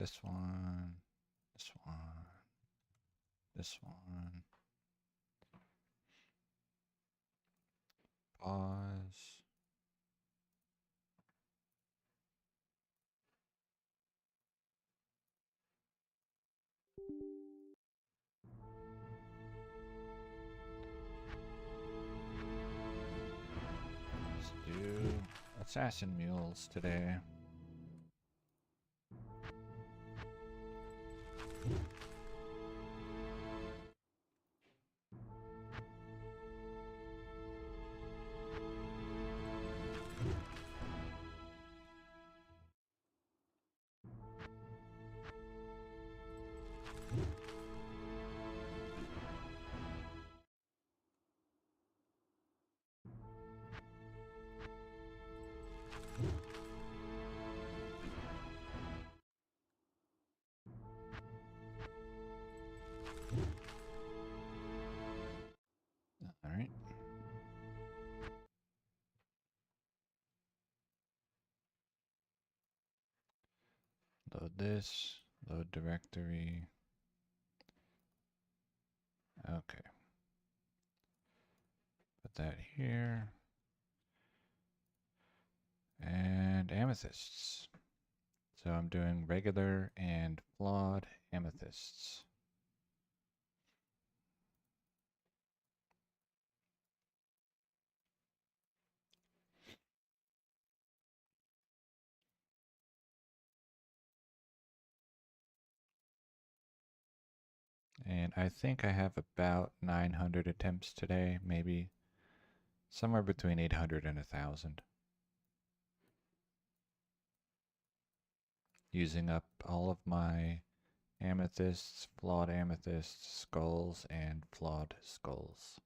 This one, this one, this one. Pause. Let's do Assassin Mules today. All right. Load this, load directory. Okay. Put that here. And amethysts. So I'm doing regular and flawed amethysts. And I think I have about 900 attempts today, maybe somewhere between 800 and 1,000. Using up all of my amethysts, flawed amethysts, skulls, and flawed skulls.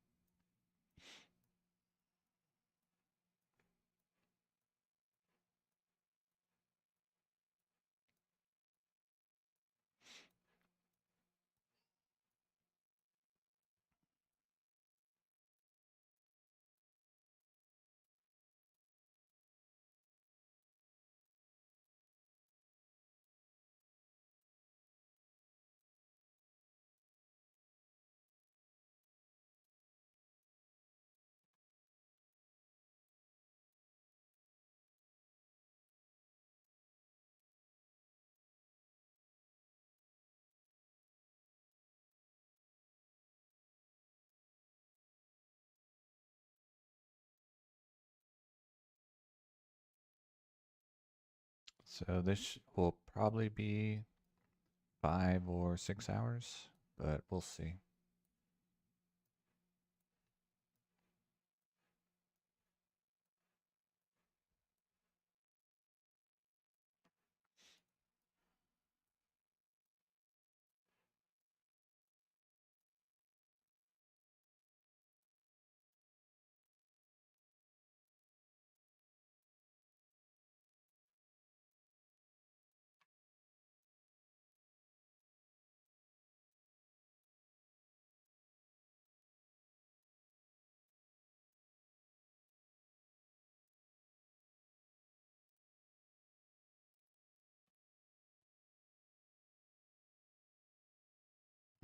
So this will probably be 5 or 6 hours, but we'll see.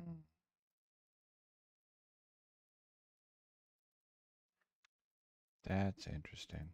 Mm, That's interesting.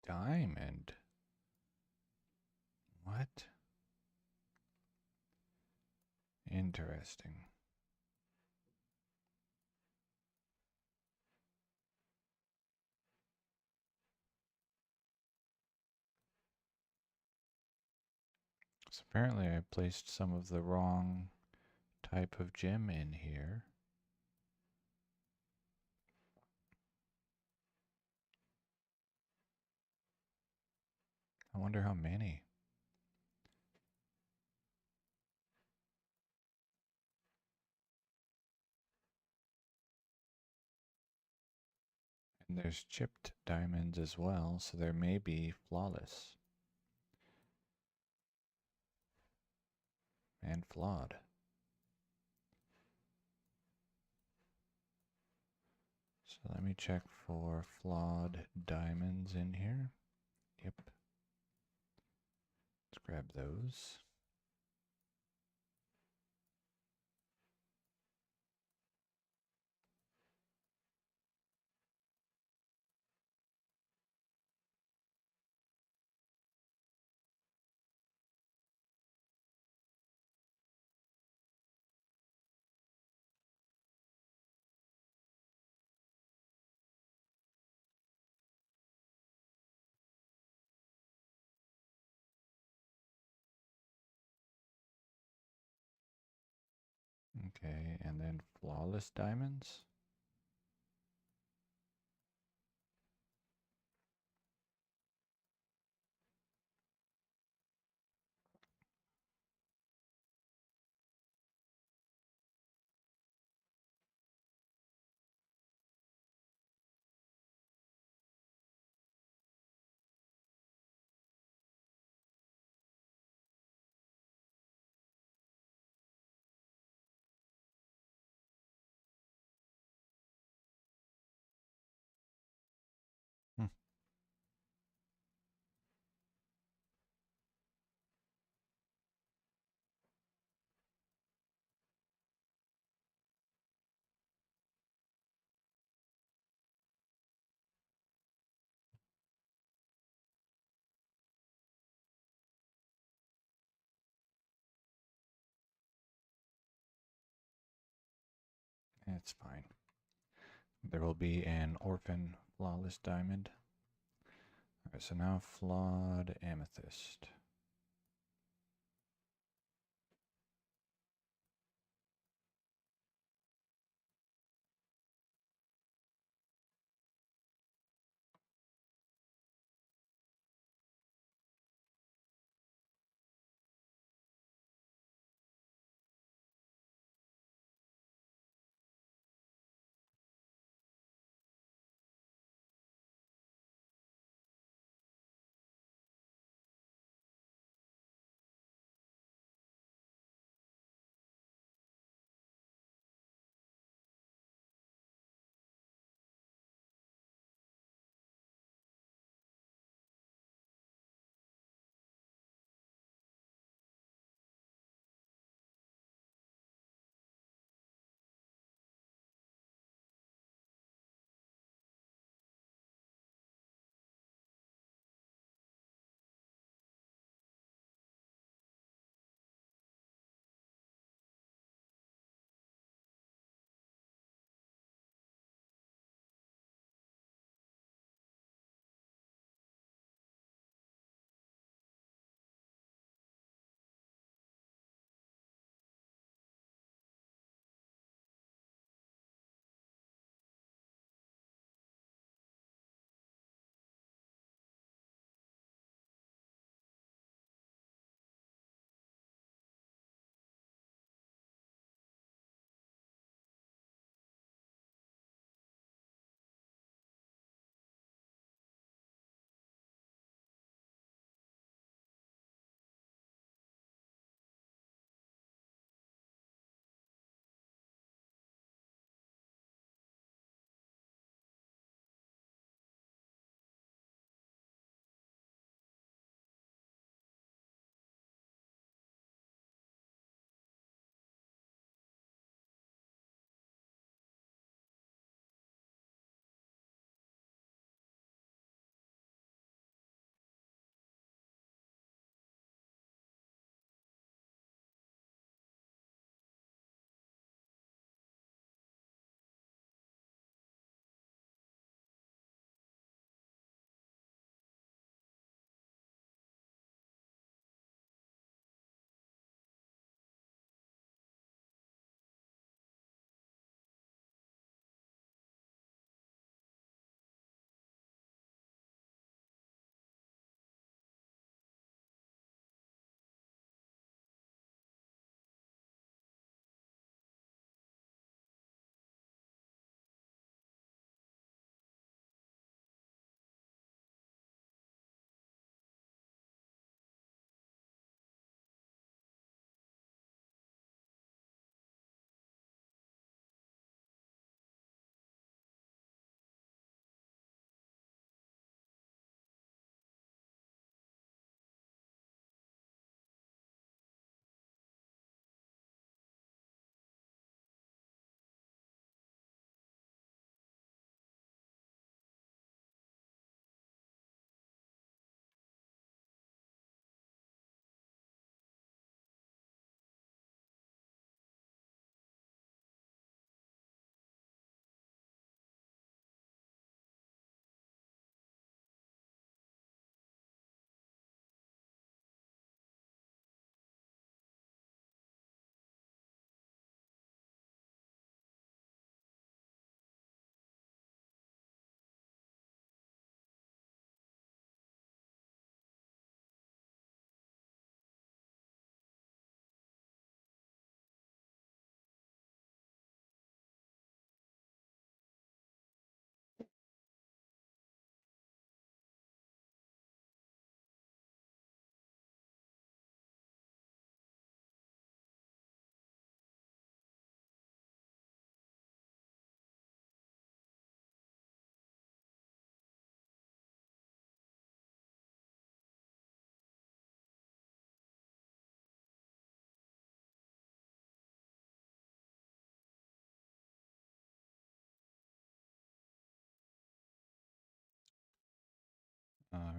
Diamond. What? Interesting. So apparently I placed some of the wrong type of gem in here. I wonder how many. And there's chipped diamonds as well, so there may be flawless and flawed. So let me check for flawed diamonds in here. Yep. Let's grab those. Okay, and then flawless diamonds. Hmm. It's fine. There will be an orphan flawless diamond. Alright, so now flawed amethyst.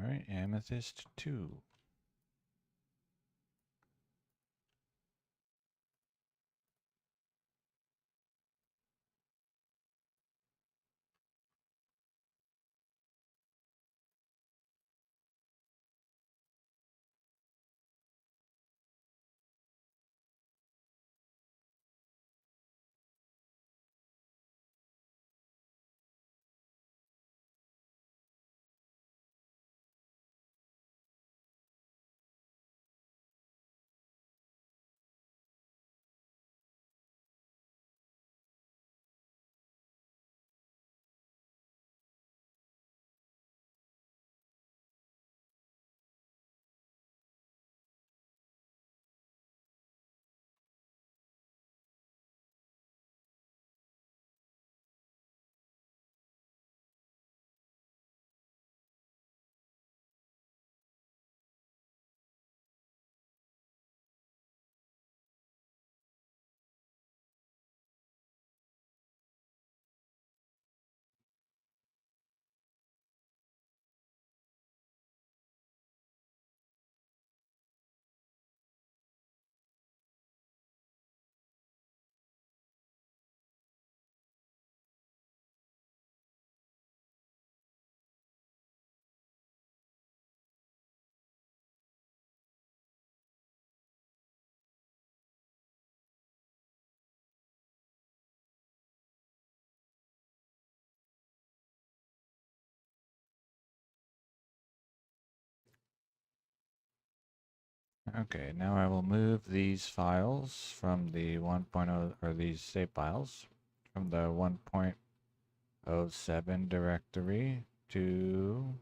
Alright, amethyst 2. Okay, now I will move these files from the 1.0, or these save files from the 1.07 directory to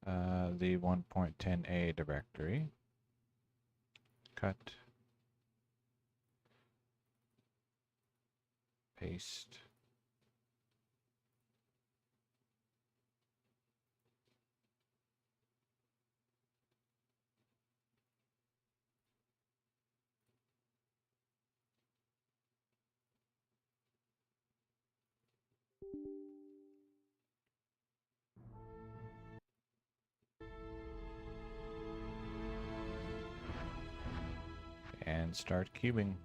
the 1.10a directory. Cut, paste. And start queuing.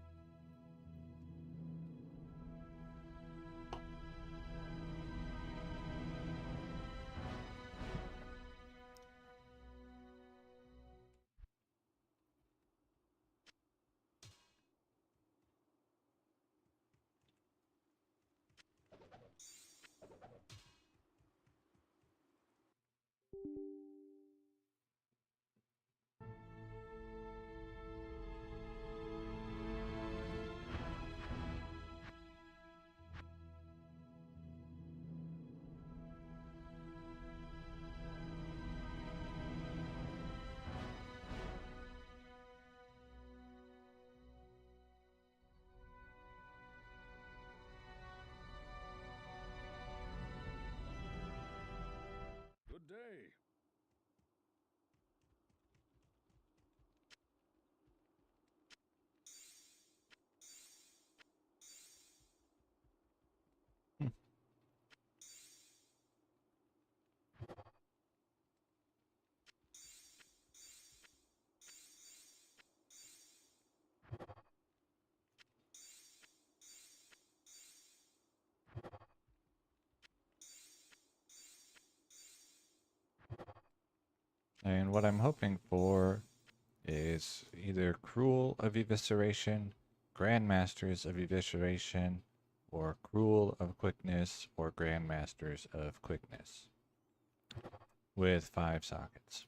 Good day. And what I'm hoping for is either Cruel of Evisceration, Grandmasters of Evisceration, or Cruel of Quickness, or Grandmasters of Quickness, with 5 sockets.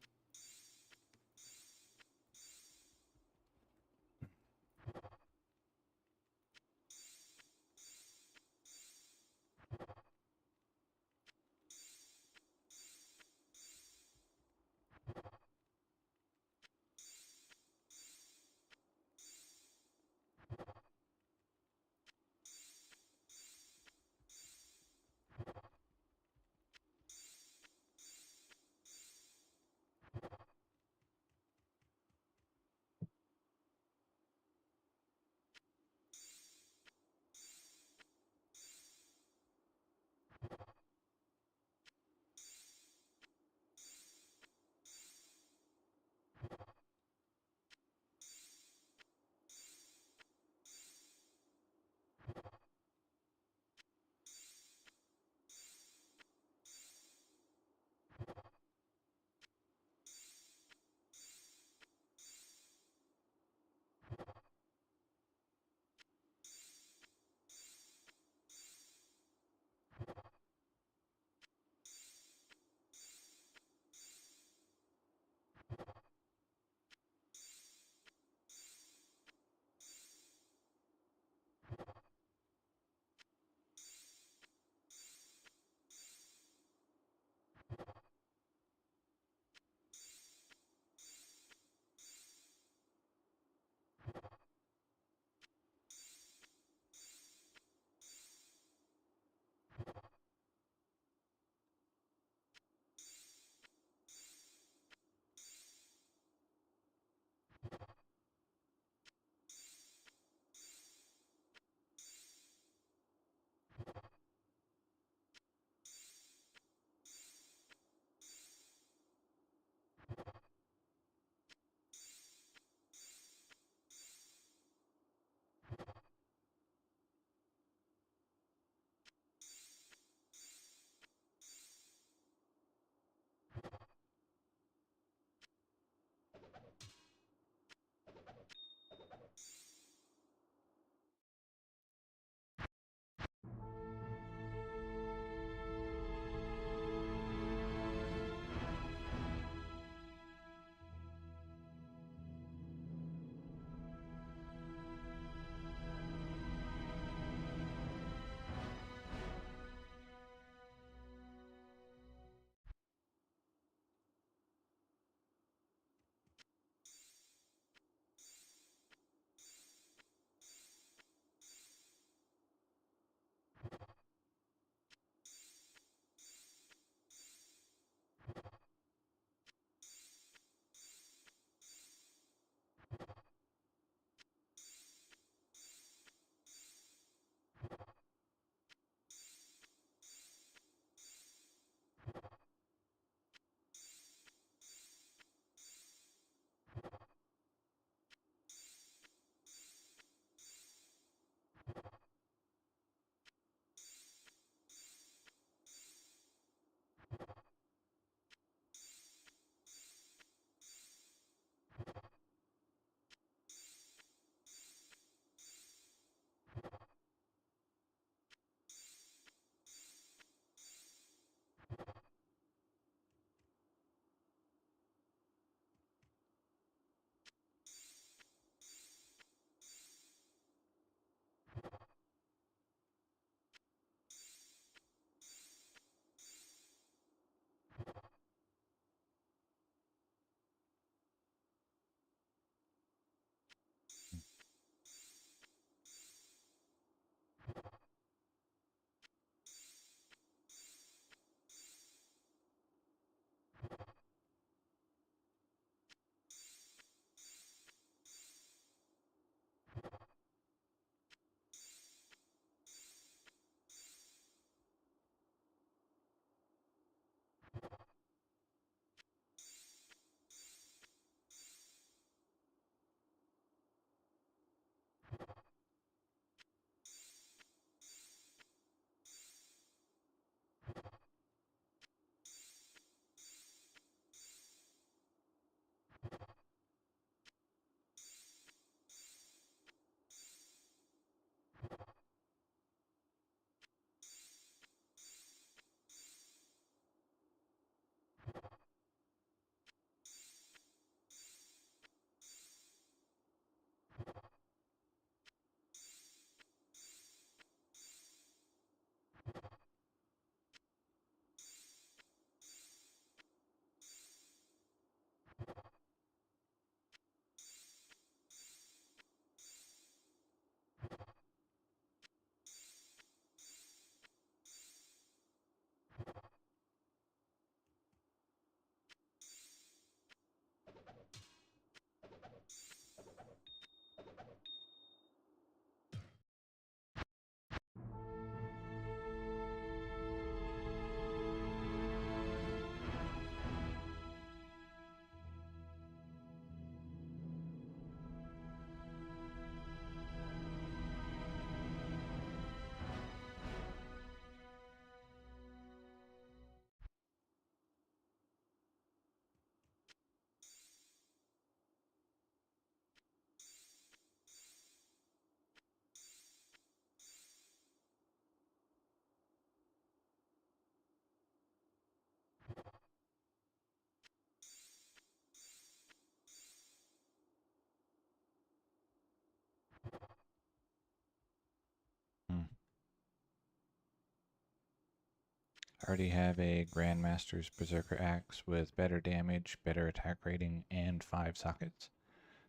I already have a Grandmaster's Berserker Axe with better damage, better attack rating, and 5 sockets.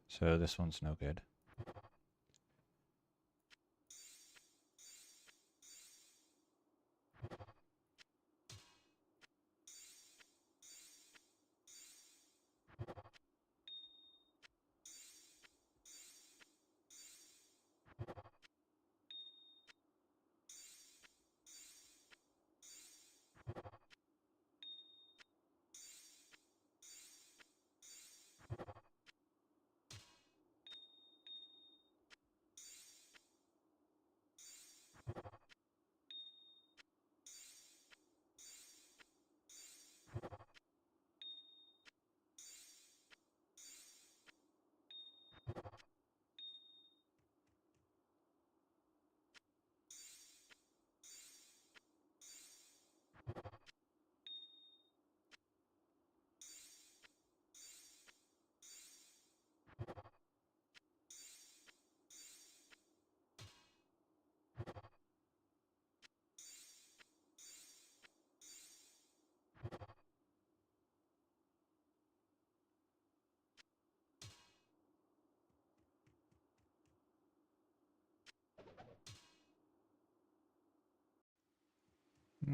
So this one's no good.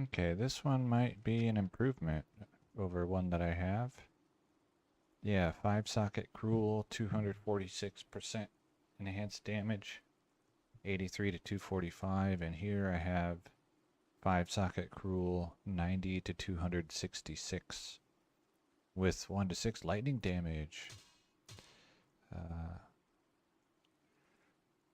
Okay, this one might be an improvement over one that I have. Yeah, 5 socket Cruel, 246% enhanced damage, 83 to 245, and here I have 5 socket Cruel, 90 to 266, with 1 to 6 lightning damage.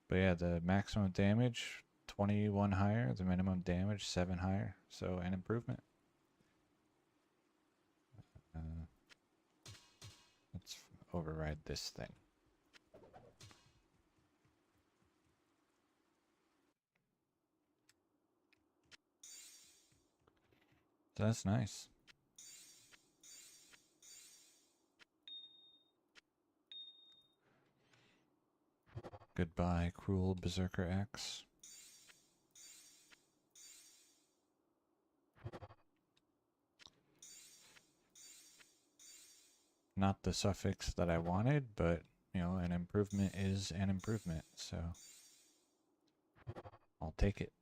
But yeah, the maximum damage 21 higher, the minimum damage 7 higher, so an improvement. Let's override this thing. So that's nice. Goodbye, Cruel Berserker Axe. Not the suffix that I wanted, but, you know, an improvement is an improvement, so I'll take it.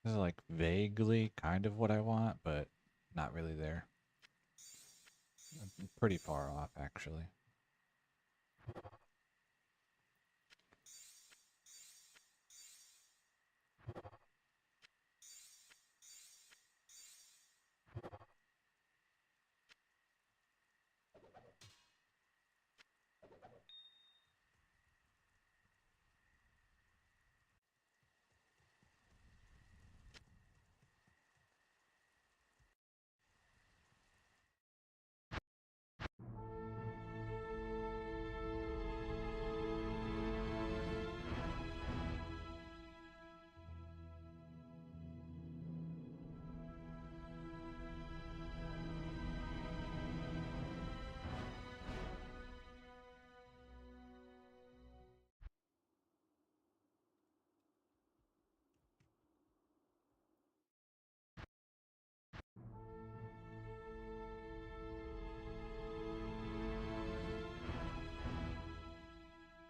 This is like vaguely kind of what I want, but not really there. Pretty far off, actually.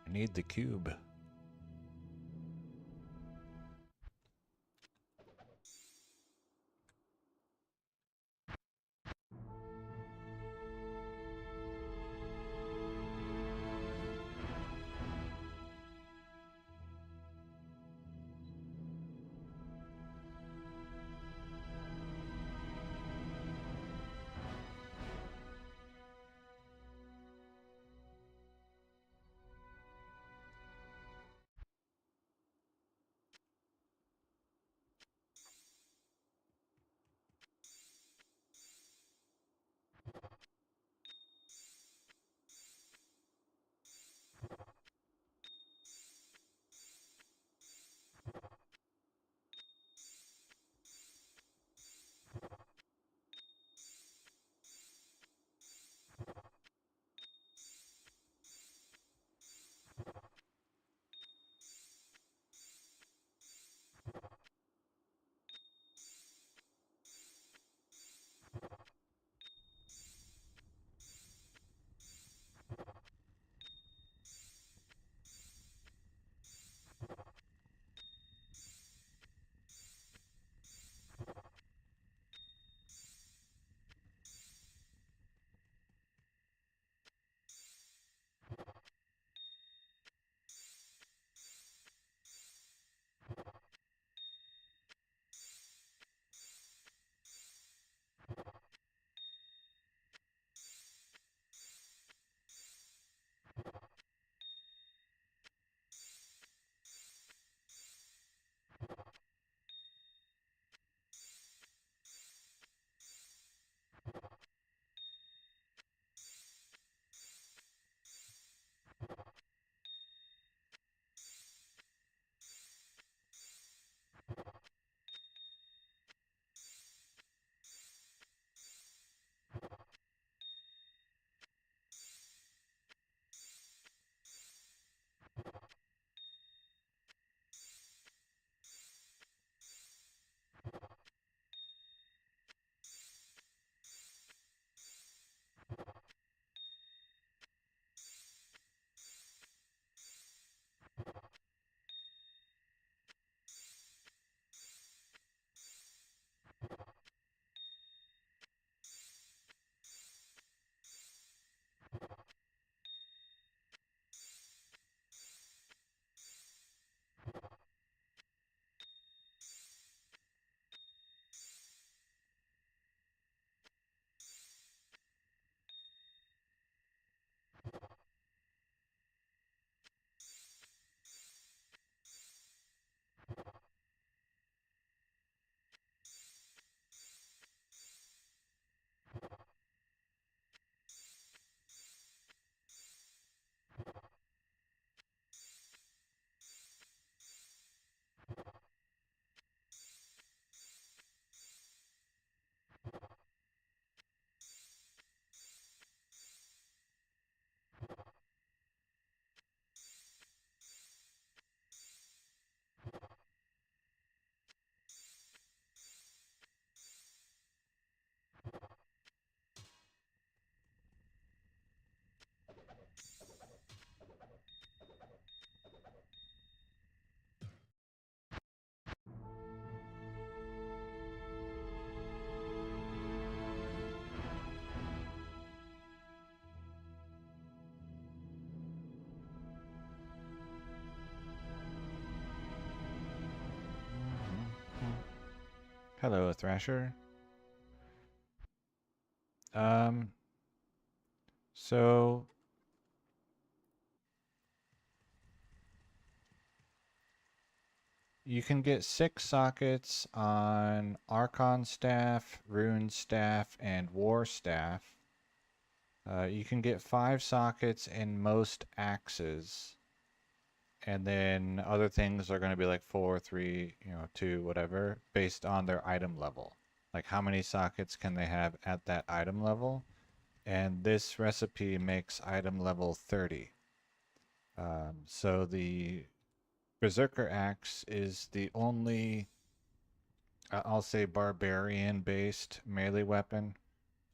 I need the cube. Hello, Thrasher. Um, so you can get 6 sockets on Archon Staff, Rune Staff, and War Staff. You can get 5 sockets in most axes. And then other things are going to be like 4, 3, 2, whatever, based on their item level. Like how many sockets can they have at that item level? And this recipe makes item level 30. So the Berserker Axe is the only, I'll say, barbarian-based melee weapon,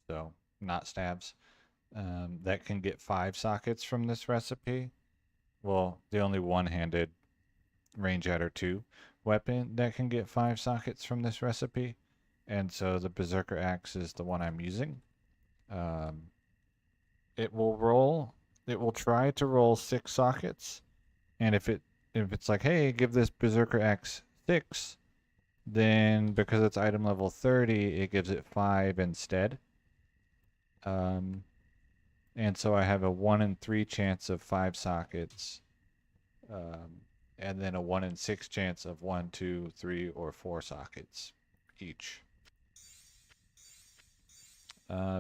so not stabs, that can get 5 sockets from this recipe. Well, the only one-handed range adder 2 weapon that can get 5 sockets from this recipe. And so the Berserker Axe is the one I'm using. It will try to roll 6 sockets, and if it's like, hey, give this Berserker Axe 6, then because it's item level 30, it gives it 5 instead. And so I have a 1 in 3 chance of 5 sockets, and then a 1 in 6 chance of 1, 2, 3, or 4 sockets each.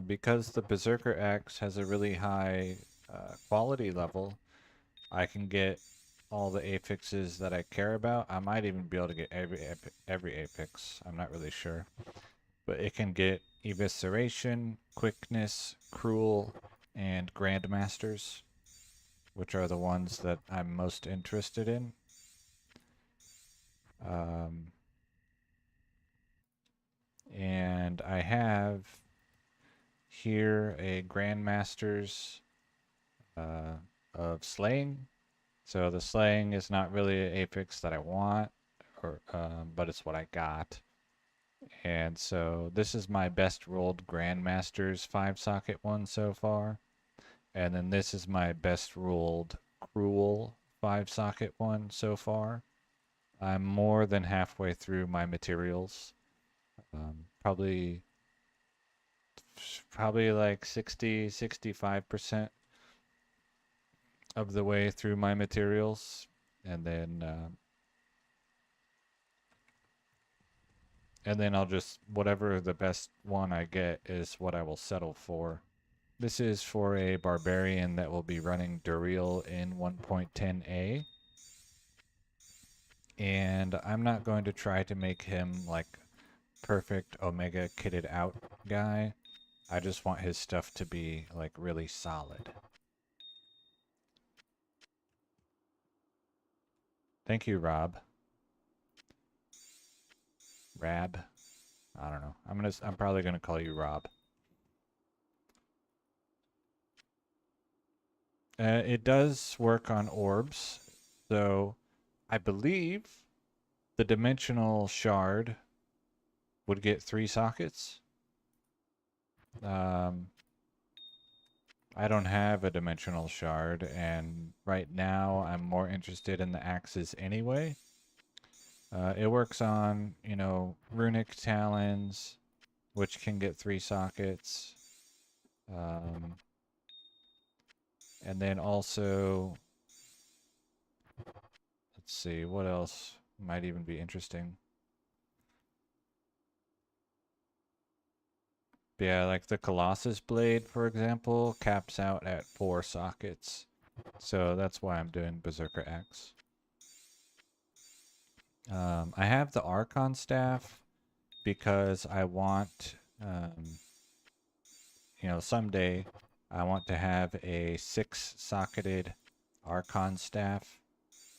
Because the Berserker Axe has a really high quality level, I can get all the affixes that I care about. I might even be able to get every affix. I'm not really sure. But it can get Evisceration, Quickness, Cruel, and Grandmasters, which are the ones that I'm most interested in. And I have here a Grandmasters of Slaying. So the Slaying is not really an affix that I want, but it's what I got. And so this is my best rolled Grandmasters 5-socket one so far. And then this is my best rolled Cruel 5-socket one so far. I'm more than halfway through my materials. Probably like 65% of the way through my materials. And then I'll just, whatever the best one I get is what I will settle for. This is for a barbarian that will be running Duriel in 1.10a. And I'm not going to try to make him like perfect Omega kitted out guy. I just want his stuff to be like really solid. Thank you, Rob. Rab. I don't know. I'm probably gonna call you Rob. It does work on orbs, so I believe the dimensional shard would get 3 sockets. I don't have a dimensional shard, and right now I'm more interested in the axes anyway. It works on, runic talons, which can get 3 sockets. And then also, let's see, what else might even be interesting? But yeah, like the Colossus Blade, for example, caps out at 4 sockets. So that's why I'm doing Berserker Axe. I have the Archon Staff because I want, someday I want to have a 6-socketed Archon Staff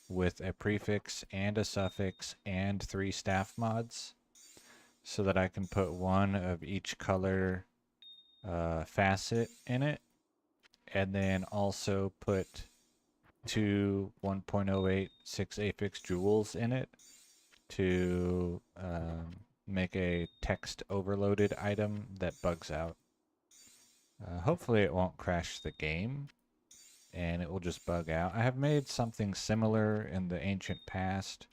with a prefix and a suffix and 3 staff mods, so that I can put 1 of each color facet in it, and then also put 2 1.08 6 affix jewels in it to make a text overloaded item that bugs out. Hopefully it won't crash the game and it will just bug out. I have made something similar in the ancient past.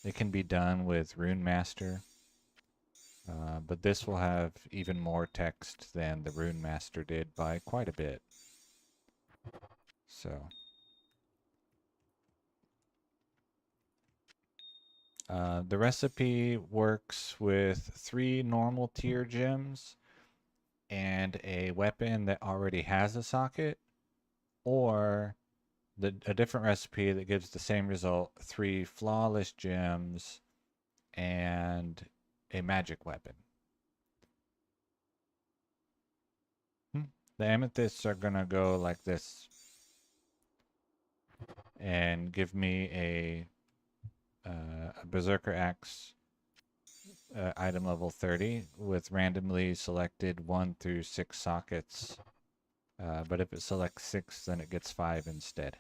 It can be done with Rune Master. But this will have even more text than the Rune Master did by quite a bit. So, the recipe works with 3 normal tier gems and a weapon that already has a socket, or a different recipe that gives the same result, 3 flawless gems and a magic weapon. The amethysts are gonna go like this and give me a Berserker Axe item level 30 with randomly selected 1 through 6 sockets. But if it selects 6, then it gets 5 instead.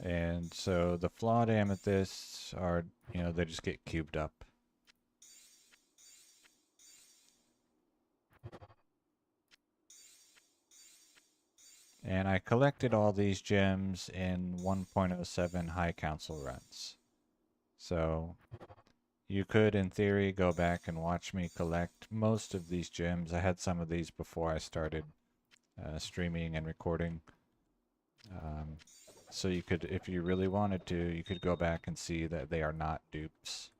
And so the flawed amethysts are, they just get cubed up. And I collected all these gems in 1.07 High Council runs. So you could, in theory, go back and watch me collect most of these gems. I had some of these before I started streaming and recording. So you could, if you really wanted to, you could go back and see that they are not dupes.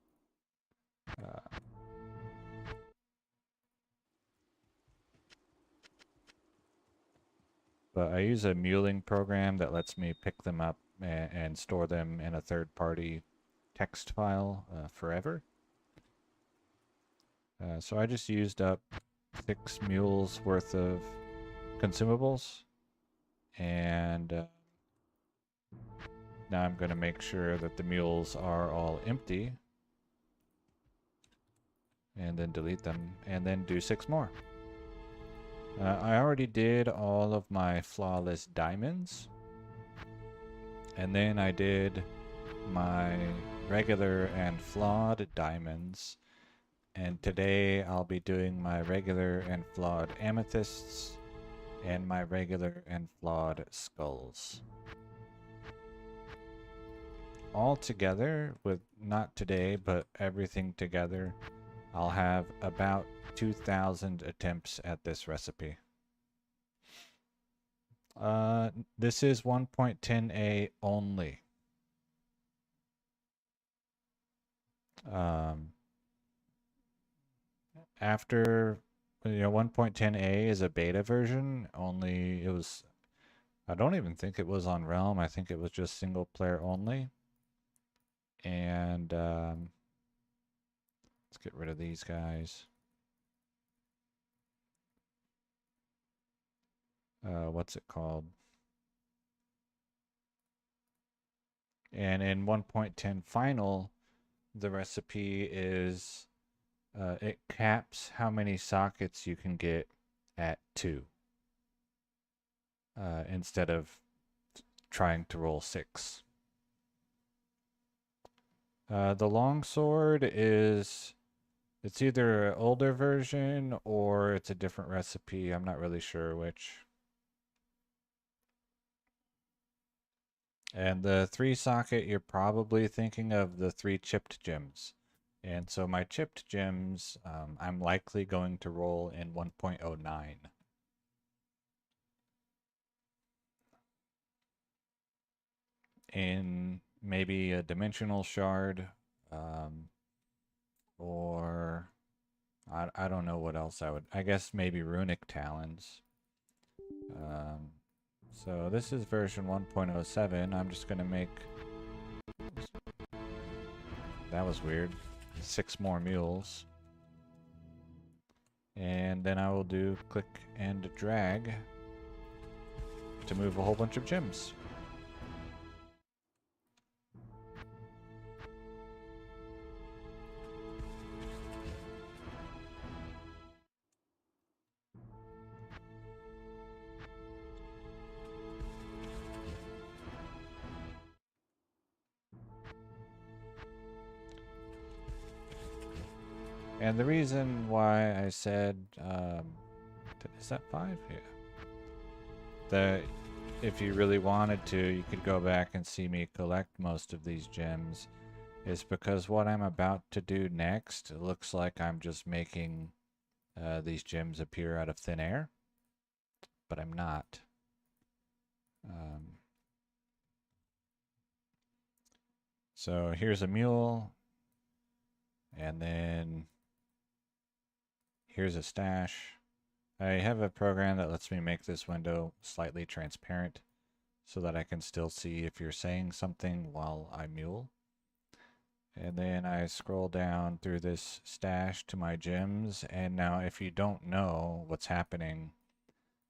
But I use a muling program that lets me pick them up and store them in a third-party text file forever. So I just used up 6 mules worth of consumables, and now I'm going to make sure that the mules are all empty, and then delete them, and then do 6 more. I already did all of my flawless diamonds, and then I did my regular and flawed diamonds, and today I'll be doing my regular and flawed amethysts and my regular and flawed skulls. All together, with not today, but everything together, I'll have about 2,000 attempts at this recipe. This is 1.10a only. After 1.10a is a beta version, only it was, I don't even think it was on Realm, I think it was just single player only. And let's get rid of these guys. What's it called? And in 1.10 final, the recipe is, it caps how many sockets you can get at 2. Instead of trying to roll 6. The longsword is, it's either an older version or it's a different recipe. I'm not really sure which. And the 3 socket, you're probably thinking of the 3 chipped gems. And so my chipped gems, I'm likely going to roll in 1.09. In maybe a dimensional shard, or I don't know what else I guess maybe runic talons. So this is version 1.07. I'm just gonna make, that was weird, 6 more mules. And then I will do click and drag to move a whole bunch of gems. And the reason why I said, is that 5? Yeah. if you really wanted to, you could go back and see me collect most of these gems, is because what I'm about to do next, it looks like I'm just making these gems appear out of thin air, but I'm not. So here's a mule, and then here's a stash. I have a program that lets me make this window slightly transparent so that I can still see if you're saying something while I mule. And then I scroll down through this stash to my gems, and now if you don't know what's happening,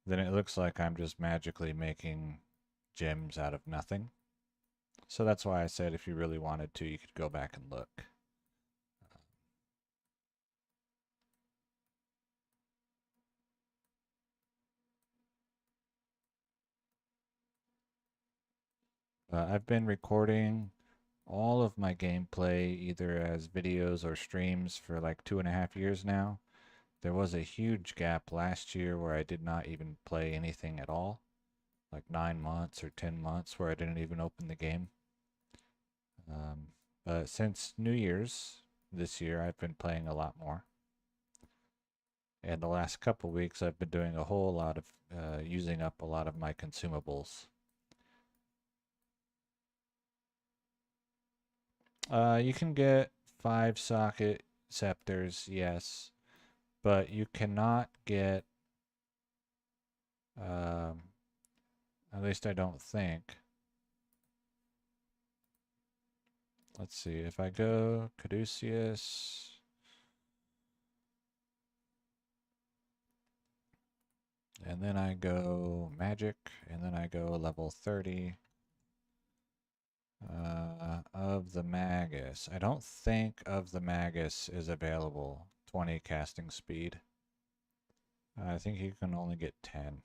then it looks like I'm just magically making gems out of nothing. So that's why I said if you really wanted to, you could go back and look. I've been recording all of my gameplay either as videos or streams for like 2.5 years now. There was a huge gap last year where I did not even play anything at all, like 9 months or 10 months where I didn't even open the game. But since New Year's this year, I've been playing a lot more. And the last couple weeks, I've been doing a whole lot of using up a lot of my consumables. You can get 5-socket scepters, yes, but you cannot get, at least I don't think. Let's see, if I go Caduceus, and then I go Magic, and then I go level 30 of the Magus. I don't think of the Magus is available. 20 casting speed. I think you can only get 10.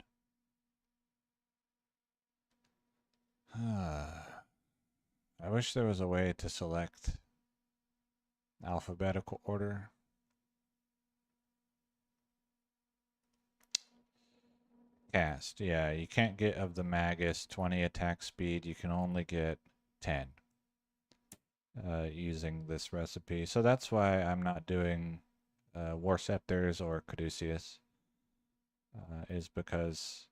I wish there was a way to select alphabetical order. Cast, yeah, you can't get of the Magus 20 attack speed. You can only get 10 using this recipe. So that's why I'm not doing War Scepters or Caduceus, is because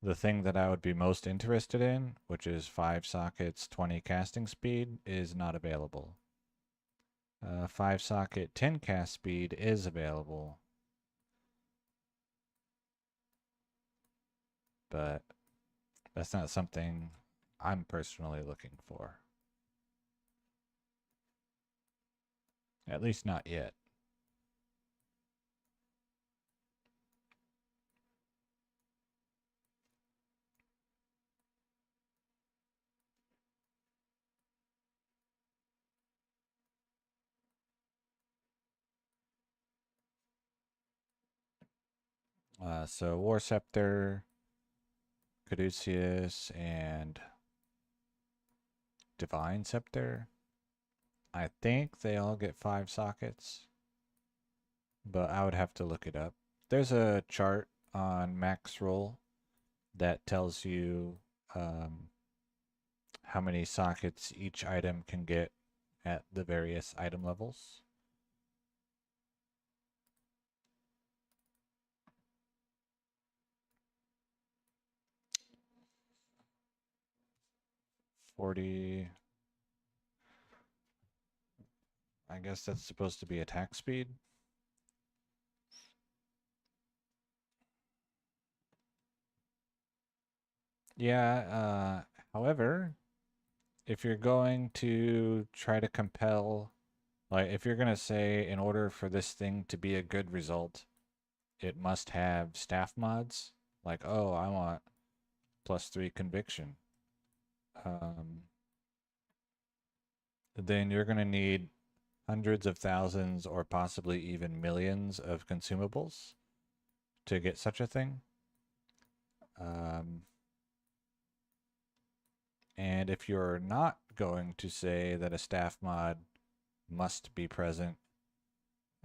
the thing that I would be most interested in, which is 5 sockets, 20 casting speed, is not available. 5 socket, 10 cast speed is available, but that's not something I'm personally looking for. At least not yet. So War Scepter, Caduceus, and Divine Scepter. I think they all get 5 sockets, but I would have to look it up. There's a chart on Maxroll that tells you how many sockets each item can get at the various item levels. I guess that's supposed to be attack speed. Yeah, however, if you're going to try to compel, like if you're going to say in order for this thing to be a good result, it must have staff mods, like, oh, I want +3 conviction. Then you're going to need hundreds of thousands or possibly even millions of consumables to get such a thing. And if you're not going to say that a staff mod must be present,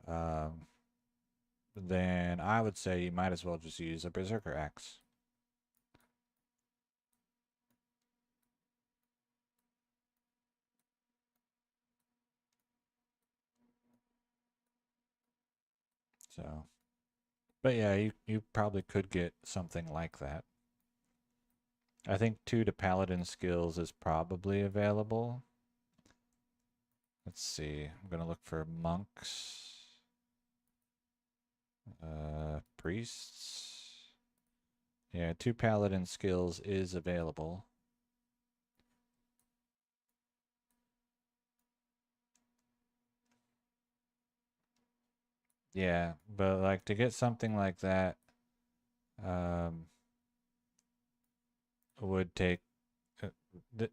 then I would say you might as well just use a Berserker Axe. So, but yeah, you probably could get something like that. I think 2 to Paladin skills is probably available. Let's see. I'm gonna look for monks, priests. Yeah, 2 Paladin skills is available. Yeah, but like to get something like that, um, would take.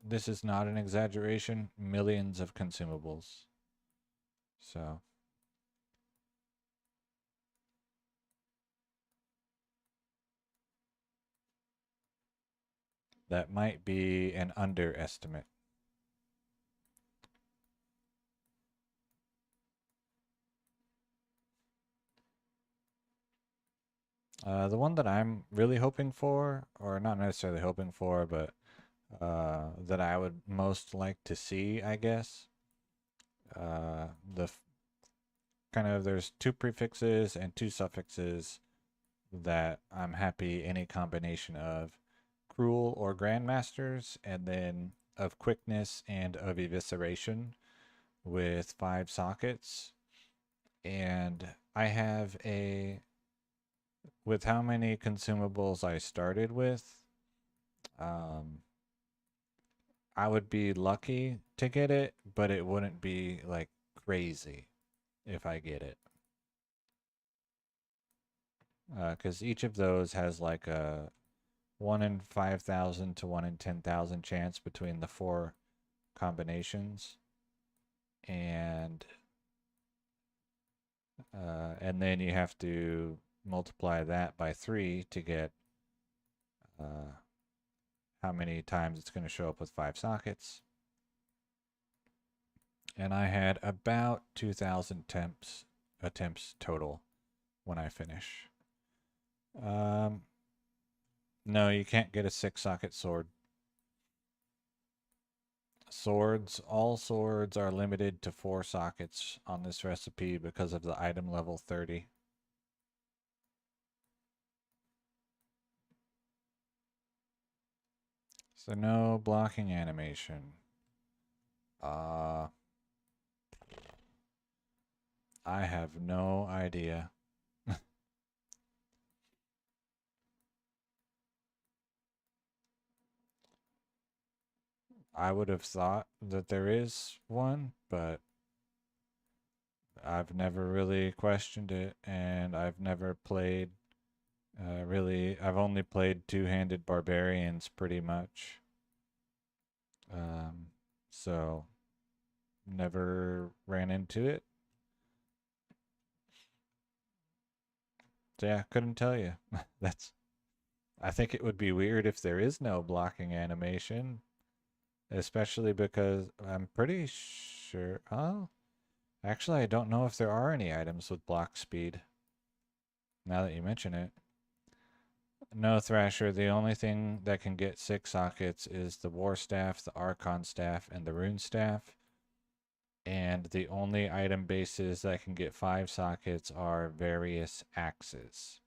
This is not an exaggeration. Millions of consumables. So that might be an underestimate. The one that I'm really hoping for, or not necessarily hoping for, but that I would most like to see, I guess. The kind of there's 2 prefixes and 2 suffixes that I'm happy any combination of cruel or grandmasters, and then of quickness and of evisceration with 5 sockets. And I have with how many consumables I started with, um, I would be lucky to get it, but it wouldn't be like crazy if I get it. Because each of those has like a 1 in 5,000 to 1 in 10,000 chance between the 4 combinations. And then you have to multiply that by 3 to get how many times it's going to show up with 5 sockets. And I had about 2,000 attempts total when I finish. No, you can't get a 6-socket sword. All swords are limited to 4 sockets on this recipe because of the item level 30. So no blocking animation. I have no idea. I would have thought that there is one, but I've never really questioned it, and I've never played really. I've only played 2-handed barbarians pretty much. Um, so never ran into it. So yeah, couldn't tell you. That's. I think it would be weird if there is no blocking animation, especially because I'm pretty sure. Oh, actually, I don't know if there are any items with block speed. Now that you mention it. No, Thrasher. The only thing that can get 6 sockets is the War Staff, the Archon Staff, and the Rune Staff. And the only item bases that can get 5 sockets are various axes.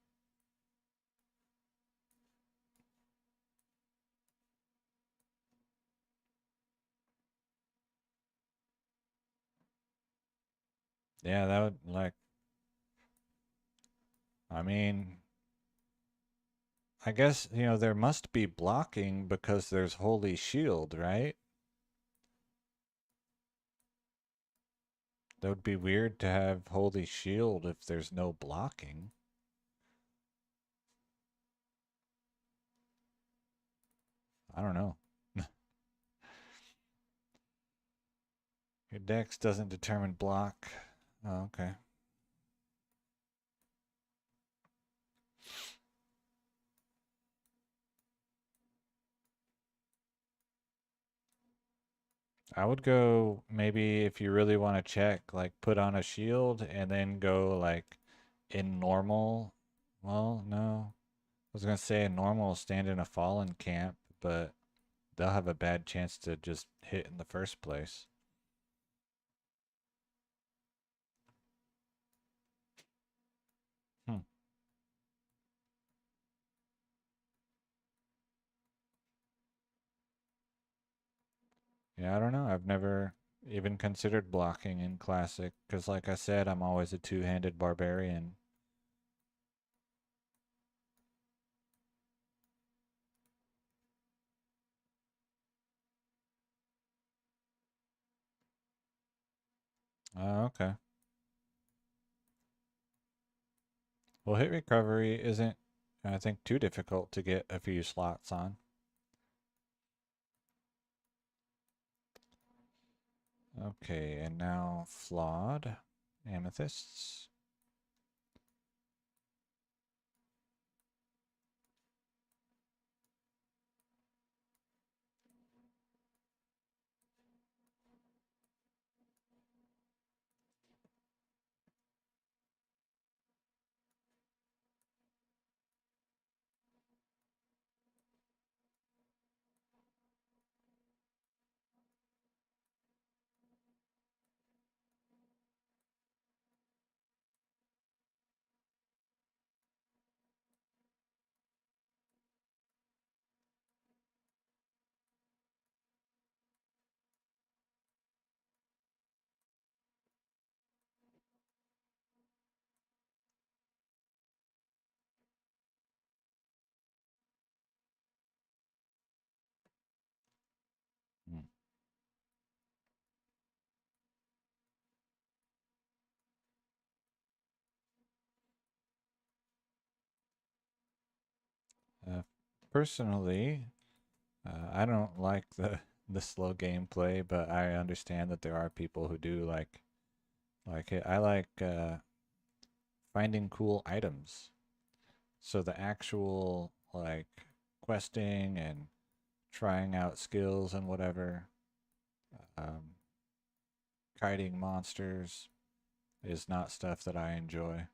Yeah, that would like. I mean, I guess, there must be blocking because there's Holy Shield, right? That would be weird to have Holy Shield if there's no blocking. I don't know. Your dex doesn't determine block. Oh, okay. I would go maybe if you really want to check, like put on a shield and then go like in normal. Well, no. I was gonna say in normal stand in a fallen camp, but they'll have a bad chance to just hit in the first place. Yeah, I don't know. I've never even considered blocking in Classic, because like I said, I'm always a two-handed barbarian. Okay. Well, hit recovery isn't, I think, too difficult to get a few slots on. Okay, and now flawed amethysts. Hmm. Uh, Personally, I don't like the slow gameplay, but I understand that there are people who do like it. I like finding cool items. So the actual like questing and trying out skills and whatever, um, kiting monsters is not stuff that I enjoy.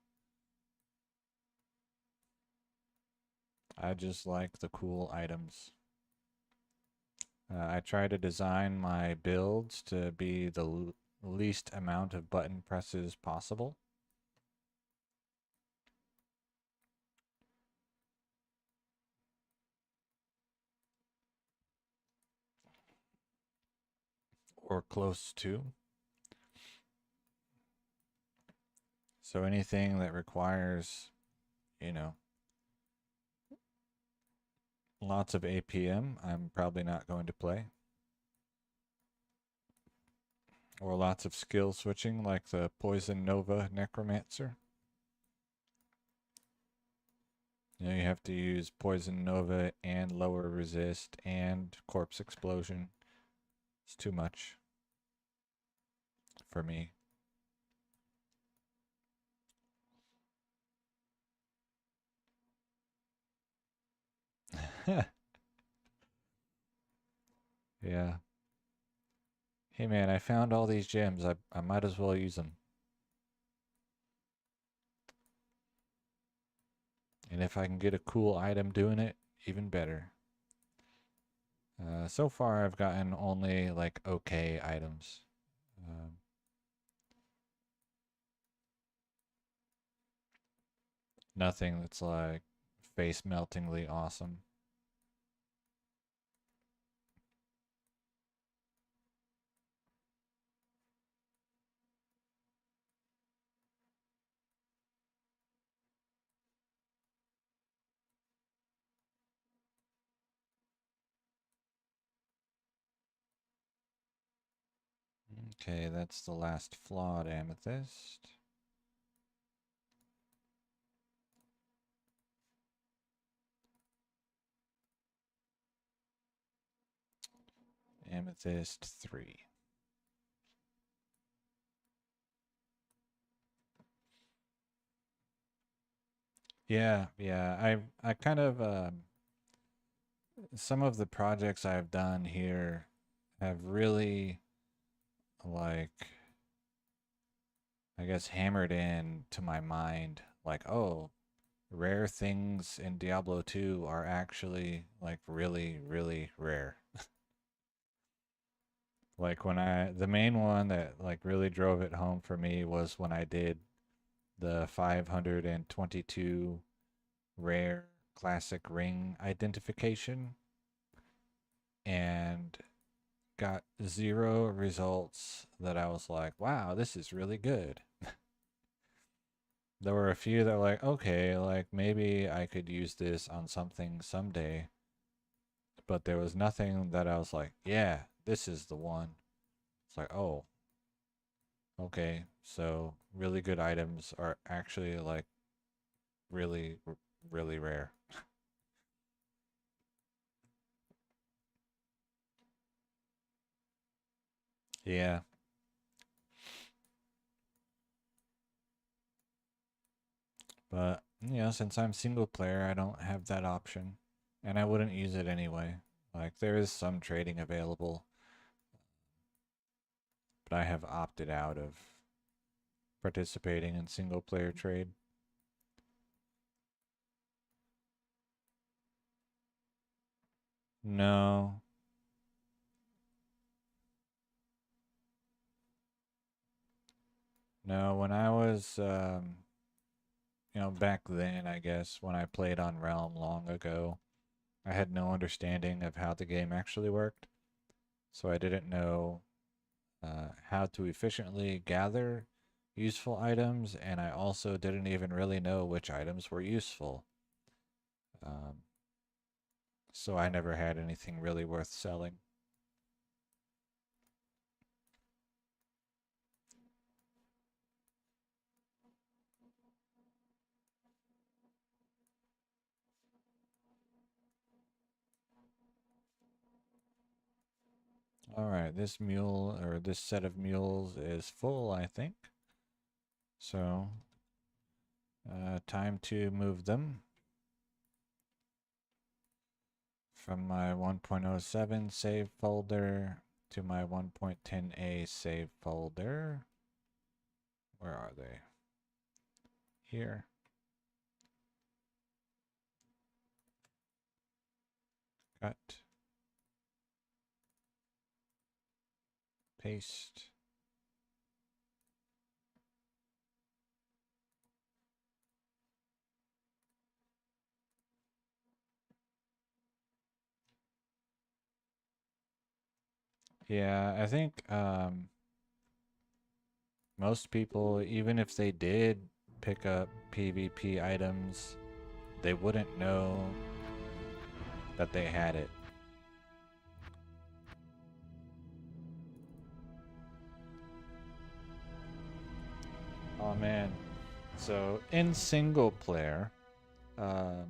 I just like the cool items. I try to design my builds to be the least amount of button presses possible. Or close to. So anything that requires, you know, lots of APM, I'm probably not going to play. Or lots of skill switching, like the Poison Nova Necromancer. You know, you have to use Poison Nova and lower resist and Corpse Explosion. It's too much for me. Yeah. Hey man, I found all these gems. I might as well use them. And if I can get a cool item doing it, even better. So far, I've gotten only like okay items. Um, Nothing that's like face meltingly awesome. Okay, that's the last flawed amethyst. Amethyst 3. Yeah. I kind of some of the projects I've done here have really like I guess hammered in to my mind like, oh, rare things in Diablo 2 are actually like really, really rare. Like the main one that like really drove it home for me was when I did the 522 rare classic ring identification. And got 0 results that I was like, wow, this is really good. There were a few that were like, okay, like maybe I could use this on something someday. But there was nothing that I was like, yeah, this is the one. It's like, oh, okay. So really good items are actually like really, really rare. Yeah. But, since I'm single player, I don't have that option. And I wouldn't use it anyway. Like, there is some trading available, but I have opted out of participating in single player trade. No. No, when I was, back then, I guess, when I played on Realm long ago, I had no understanding of how the game actually worked. So I didn't know how to efficiently gather useful items, and I also didn't even really know which items were useful. Um, so I never had anything really worth selling. All right, this mule or this set of mules is full, I think. So, time to move them from my 1.07 save folder to my 1.10a save folder. Where are they? Here. Cut. Paste. Yeah, I think most people, even if they did pick up PvP items, they wouldn't know that they had it. Oh man. So in single player, um,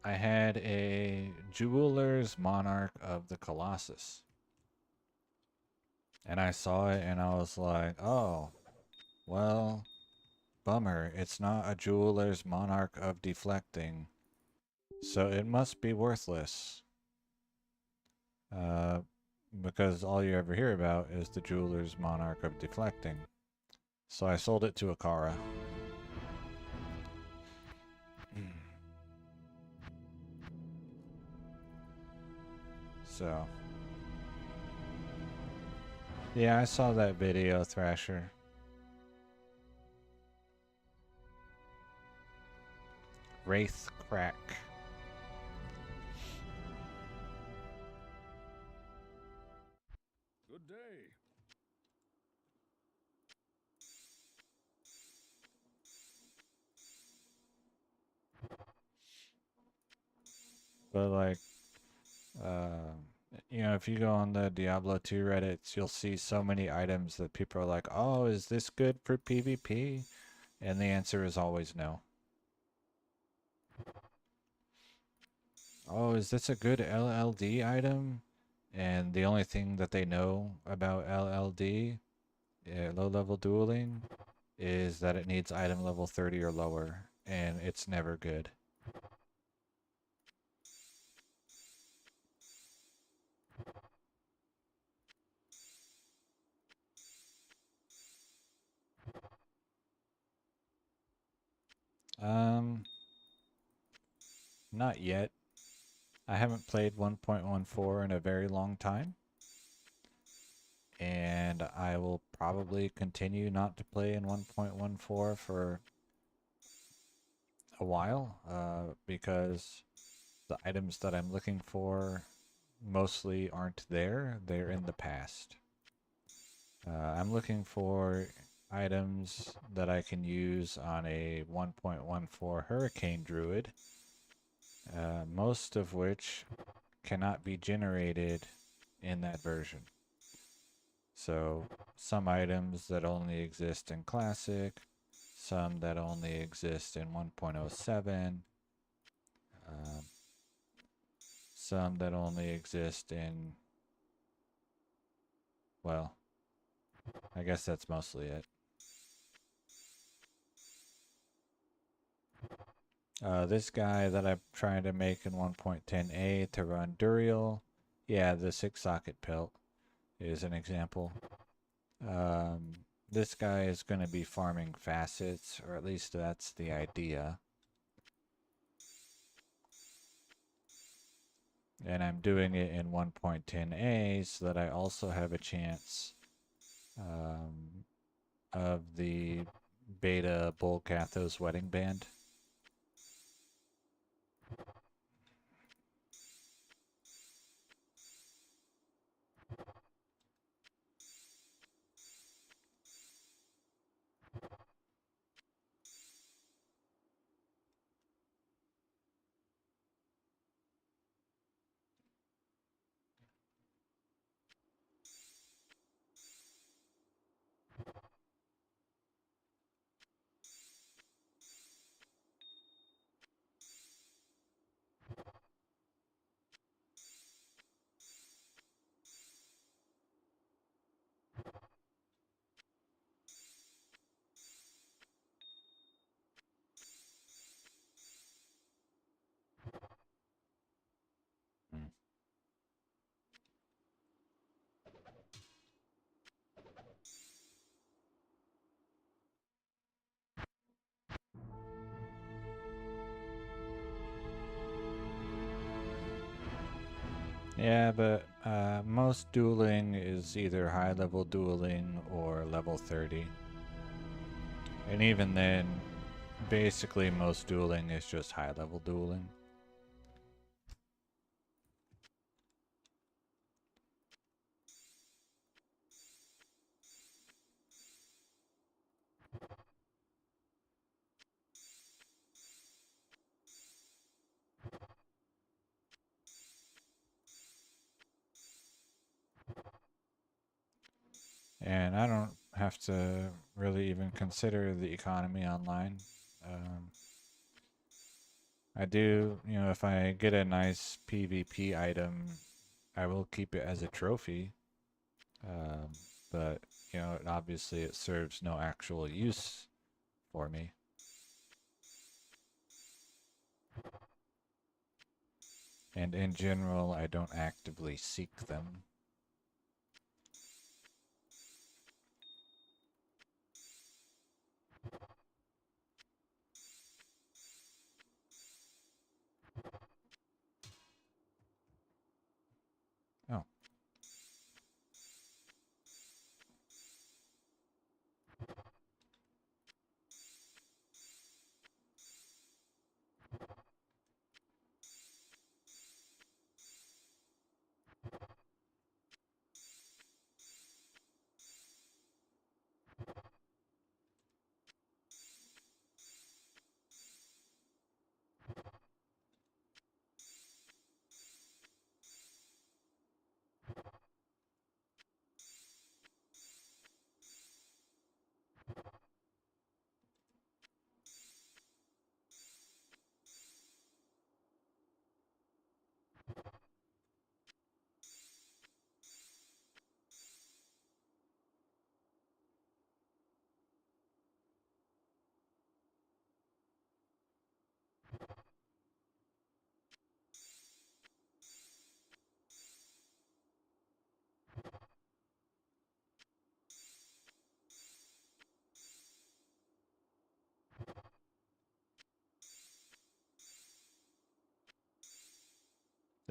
I had a Jeweler's Monarch of the Colossus. And I saw it and I was like, oh, well, bummer. It's not a Jeweler's Monarch of Deflecting. So it must be worthless. Uh, because all you ever hear about is the Jeweler's Monarch of Deflecting. So I sold it to Akara. So, yeah, I saw that video, Thrasher. Wraith Crack. Good day. But like, uh, if you go on the Diablo 2 Reddits, you'll see so many items that people are like, oh, is this good for PvP? And the answer is always no. Oh, is this a good LLD item? And the only thing that they know about LLD, low level dueling, is that it needs item level 30 or lower, and it's never good. Um, Not yet. I haven't played 1.14 in a very long time. And I will probably continue not to play in 1.14 for a while, because the items that I'm looking for mostly aren't there. They're in the past. I'm looking for items that I can use on a 1.14 Hurricane Druid, most of which cannot be generated in that version. So some items that only exist in Classic, some that only exist in 1.07, some that only exist in, well, I guess that's mostly it. This guy that I'm trying to make in 1.10a to run Duriel, yeah, the 6-socket pelt is an example. This guy is going to be farming facets, or at least that's the idea. And I'm doing it in 1.10a so that I also have a chance of the beta Bull Cathos wedding band. Hmm. Yeah, but most dueling is either high level dueling or level 30. And even then, basically most dueling is just high level dueling. And I don't have to really even consider the economy online. Um, I do, if I get a nice PvP item, I will keep it as a trophy. Um, but, obviously it serves no actual use for me. And in general, I don't actively seek them. Oh.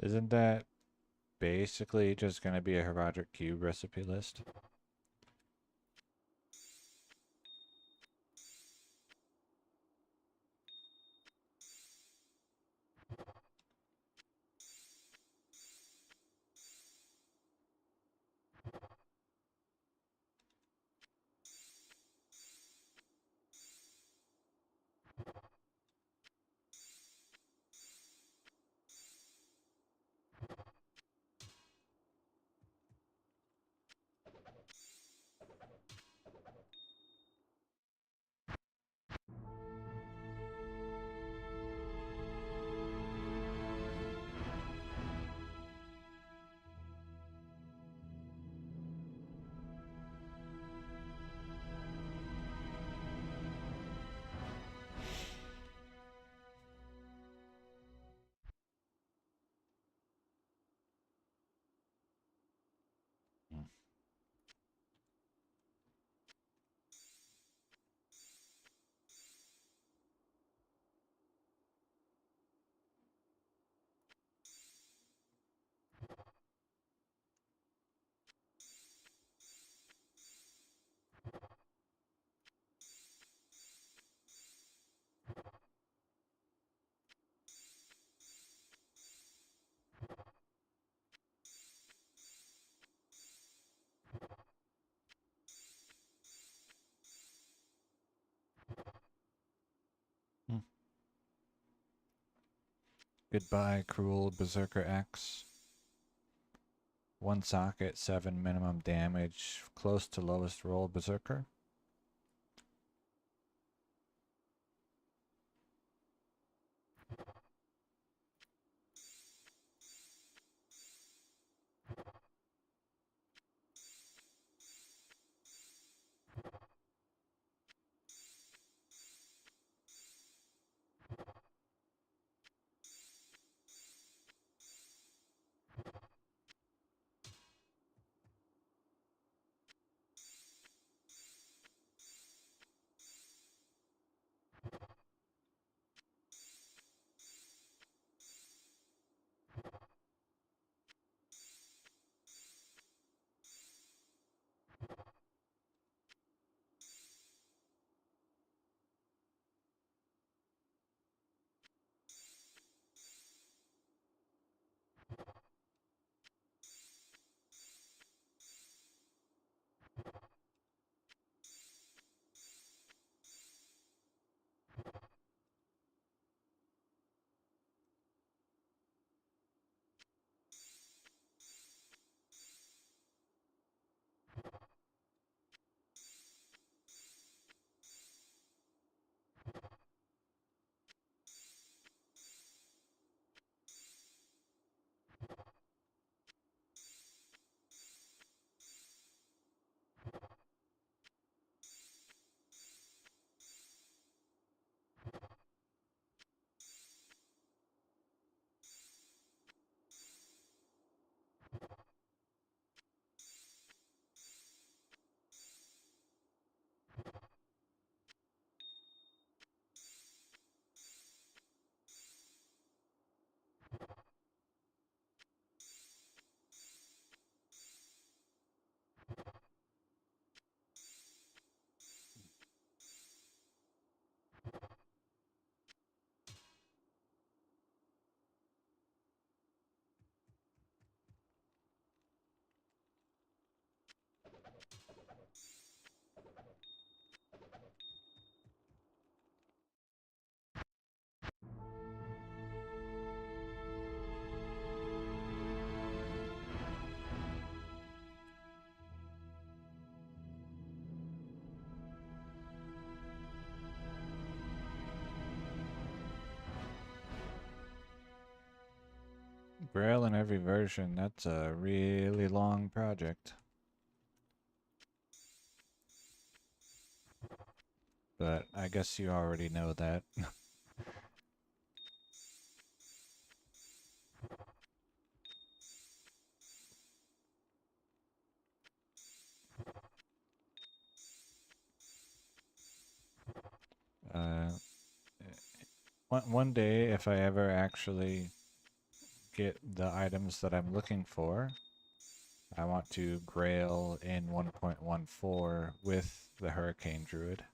Isn't that basically just going to be a Herodic Cube recipe list? Goodbye, cruel Berserker X. 1 socket, 7 minimum damage, close to lowest roll Berserker. Braille in every version, that's a really long project. But I guess you already know that. uh, one day, if I ever actually get the items that I'm looking for, I want to Grail in 1.14 with the Hurricane Druid.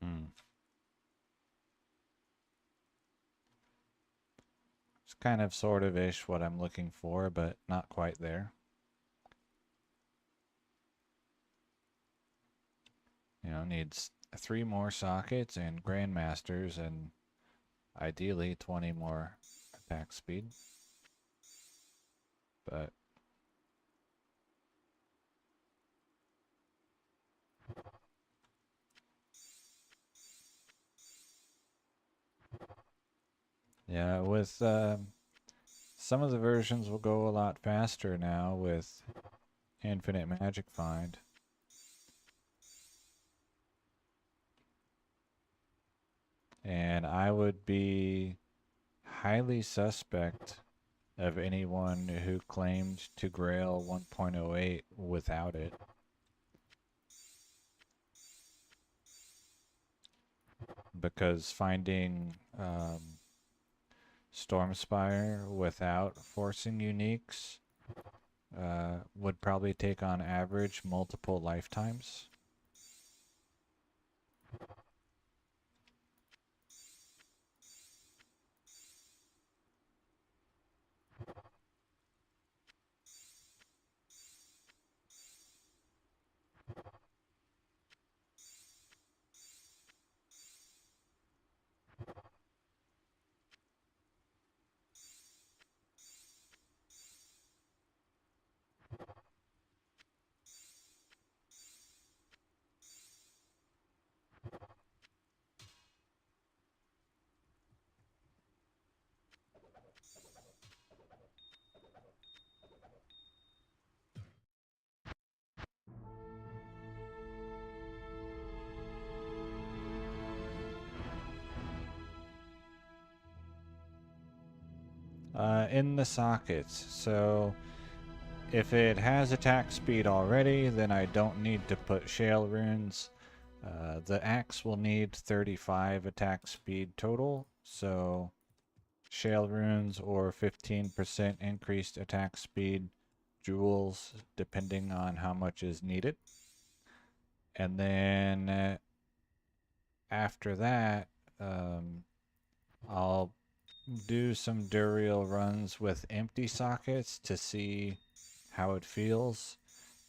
Hmm. It's kind of sort of ish what I'm looking for, but not quite there. You know, needs 3 more sockets and Grandmasters and ideally 20 more attack speed. But Yeah, with some of the versions will go a lot faster now with Infinite Magic Find. And I would be highly suspect of anyone who claimed to Grail 1.08 without it. Because finding Stormspire without forcing uniques would probably take on average multiple lifetimes. In the sockets, so if it has attack speed already, then I don't need to put Shale Runes. The axe will need 35 attack speed total, so Shale Runes or 15% increased attack speed jewels, depending on how much is needed. And then after that, I'll do some Duriel runs with empty sockets to see how it feels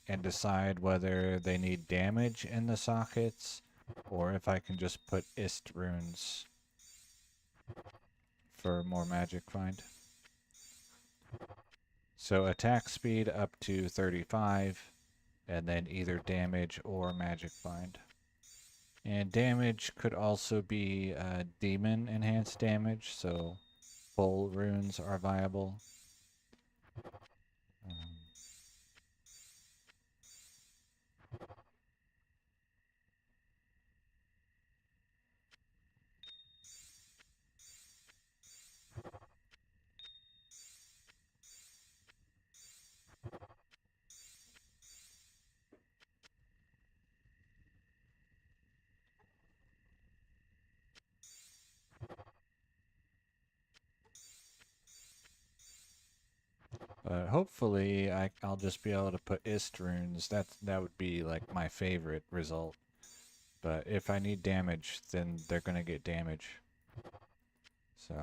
and decide whether they need damage in the sockets or if I can just put Ist runes for more magic find. So attack speed up to 35 and then either damage or magic find. And damage could also be demon enhanced damage, so full runes are viable. Hopefully I'll just be able to put Ist runes. That would be like my favorite result. But if I need damage, then they're gonna get damage. So.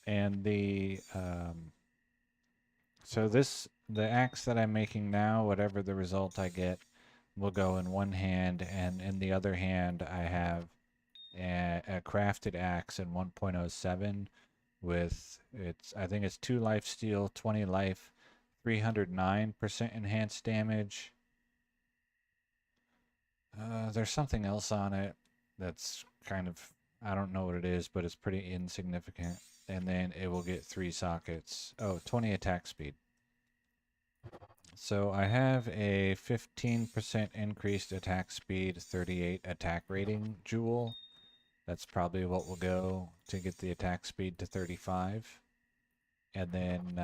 And the axe that I'm making now, whatever the result I get, will go in one hand, and in the other hand I have a crafted axe in 1.07 with I think it's 2 life steal, 20 life, 309% enhanced damage. There's something else on it that's kind of, I don't know what it is, but it's pretty insignificant. And then it will get 3 sockets. Oh, 20 attack speed. So I have a 15% increased attack speed, 38 attack rating jewel. That's probably what will go to get the attack speed to 35. And then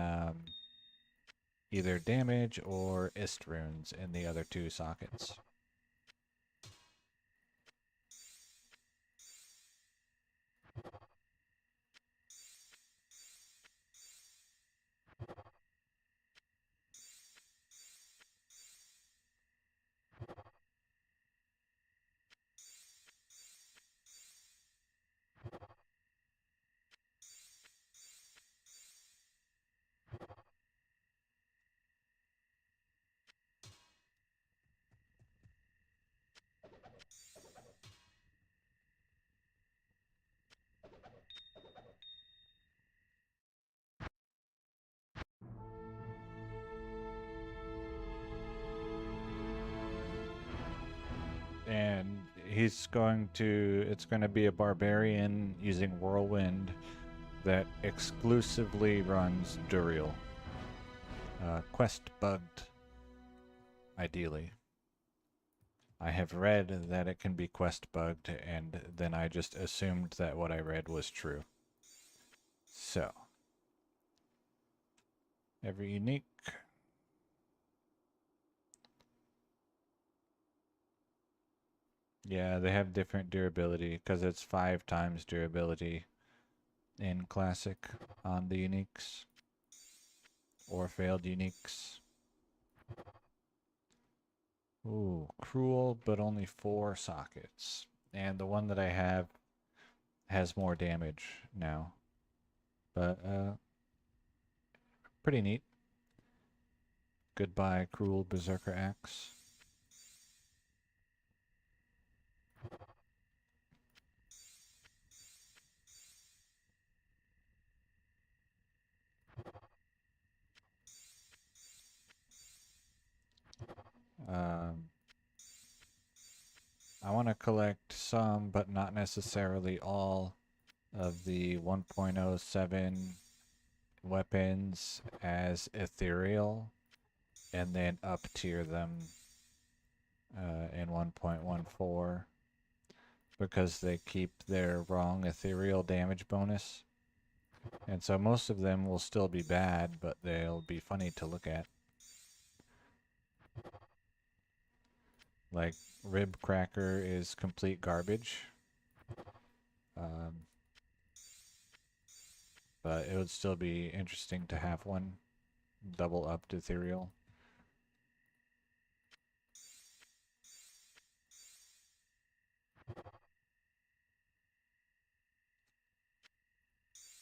either damage or ist runes in the other two sockets. And it's going to be a barbarian using Whirlwind that exclusively runs Duriel. Quest bugged, ideally. I have read that it can be quest bugged, and then I just assumed that what I read was true. So, every unique. Yeah, they have different durability because it's 5 times durability in Classic on the uniques or failed uniques. Ooh, cruel, but only 4 sockets. And the one that I have has more damage now. But, pretty neat. Goodbye, cruel Berserker Axe. I want to collect some, but not necessarily all, of the 1.07 weapons as ethereal, and then up tier them in 1.14 because they keep their wrong ethereal damage bonus. And so most of them will still be bad, but they'll be funny to look at. Like, Rib Cracker is complete garbage. But it would still be interesting to have one double upped ethereal.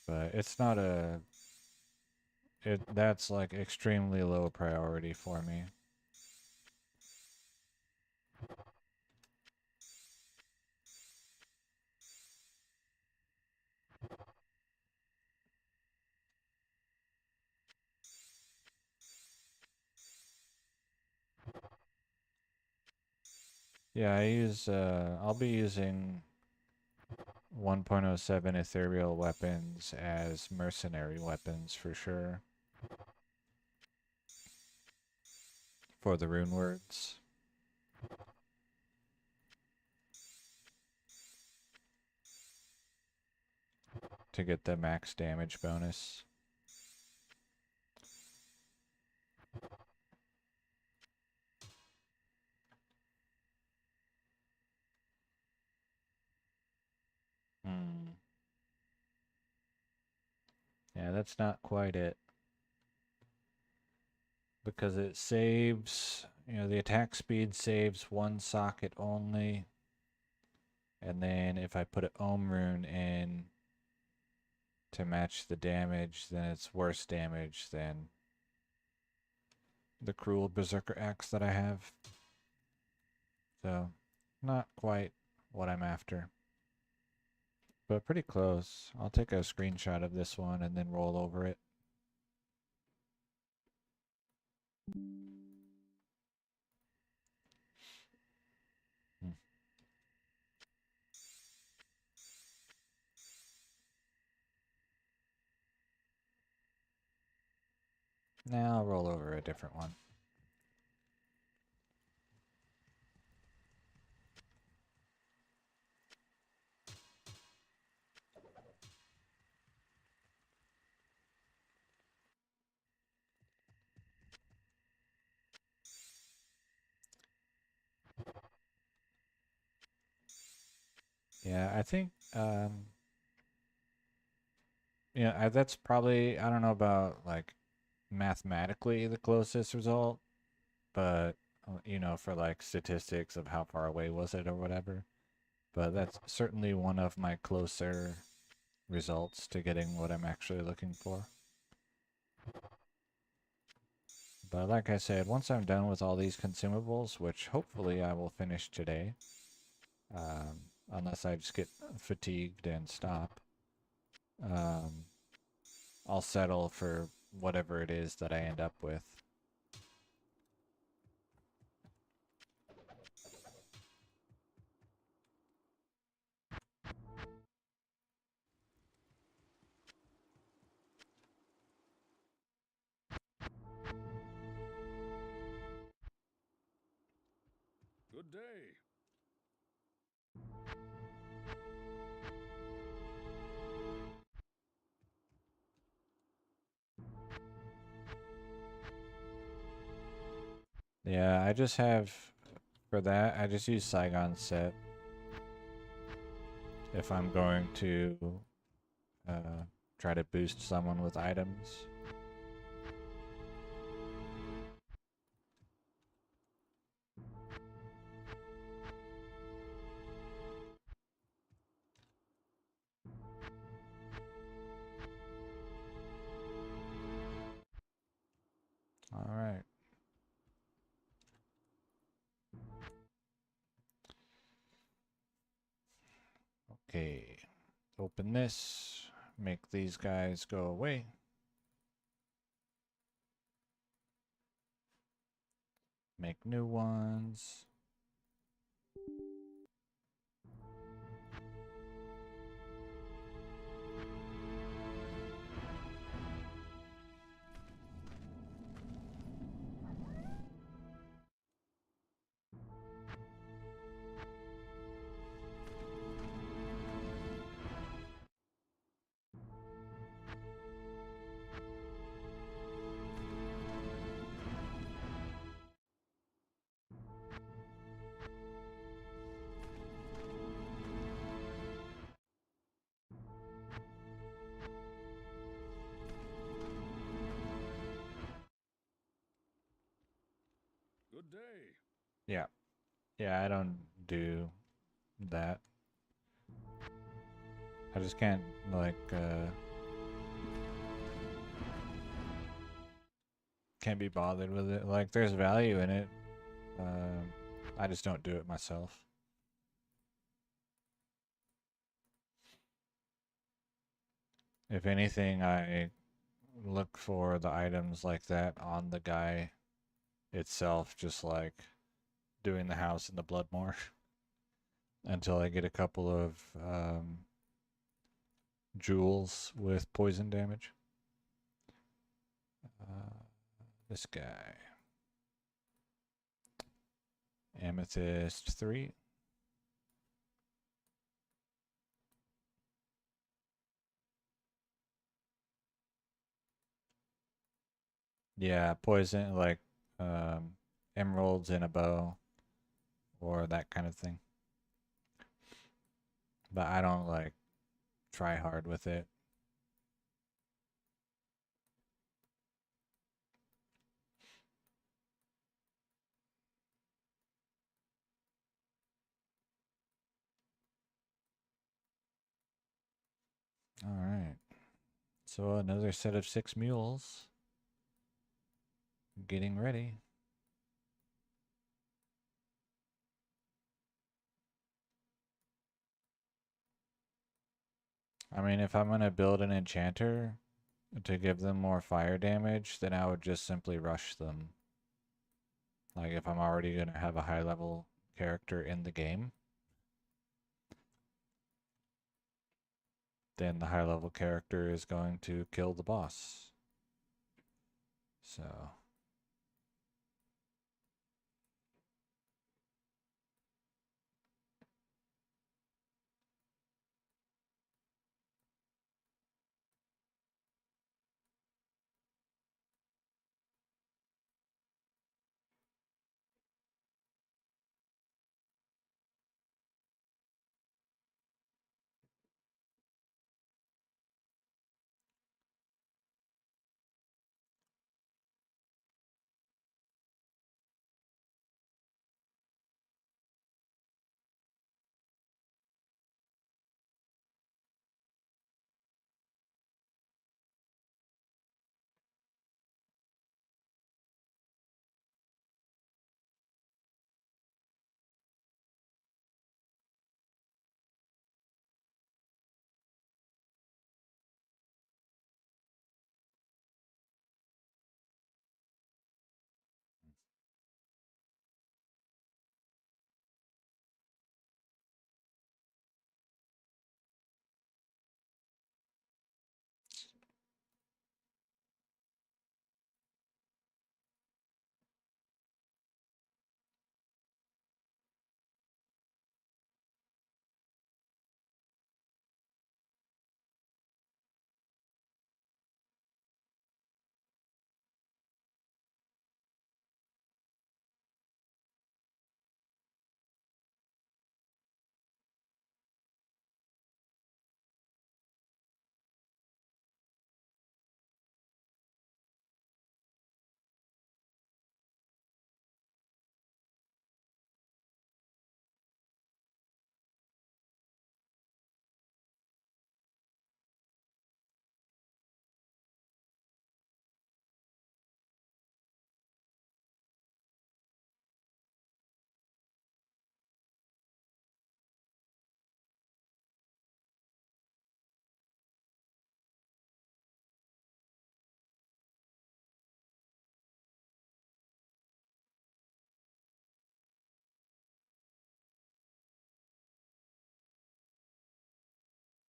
But it's not that's like extremely low priority for me. Yeah, I'll be using 1.07 ethereal weapons as mercenary weapons for sure. For the rune words. To get the max damage bonus. Yeah, that's not quite it. Because it saves, the attack speed saves 1 socket only. And then if I put an Ohm rune in to match the damage, then it's worse damage than the cruel Berserker Axe that I have. So, not quite what I'm after. But pretty close. I'll take a screenshot of this one and then roll over it. Now I'll roll over a different one. Yeah, I think yeah, that's probably, I don't know about like mathematically the closest result, but you know, for like statistics of how far away was it or whatever. But that's certainly one of my closer results to getting what I'm actually looking for. But like I said, once I'm done with all these consumables, which hopefully I will finish today, unless I just get fatigued and stop, um, I'll settle for whatever it is that I end up with. Good day. Yeah, I just have, for that, I just use Saigon set if I'm going to try to boost someone with items. All right. Okay. Open this. Make these guys go away. Make new ones. Good day. Yeah. Yeah, I don't do that. I just can't, like, can't be bothered with it. Like, there's value in it. Um, I just don't do it myself. If anything, I look for the items like that on the guy itself, just like doing the house and the Bloodmore until I get a couple of jewels with poison damage. This guy. Amethyst 3. Yeah, poison, like um, emeralds in a bow or that kind of thing. But I don't like try hard with it. All right. So another set of 6 mules getting ready. I mean, if I'm going to build an enchanter to give them more fire damage, then I would just simply rush them. Like if I'm already going to have a high level character in the game, then the high level character is going to kill the boss. So,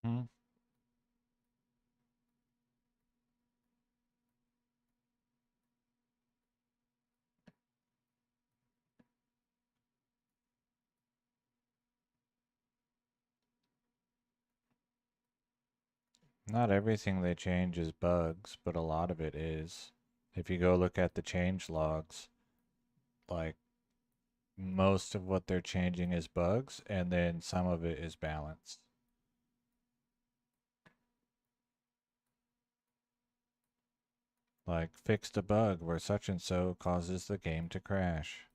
Hmm. Not everything they change is bugs, but a lot of it is. If you go look at the change logs, like most of what they're changing is bugs, and then some of it is balance. Like fixed a bug where such and so causes the game to crash.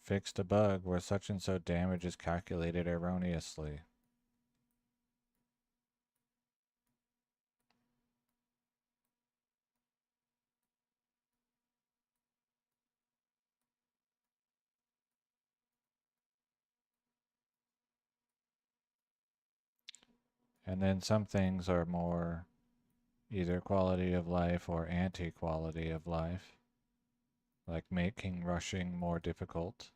Fixed a bug where such and so damage is calculated erroneously. And then some things are more either quality of life or anti-quality of life, like making rushing more difficult.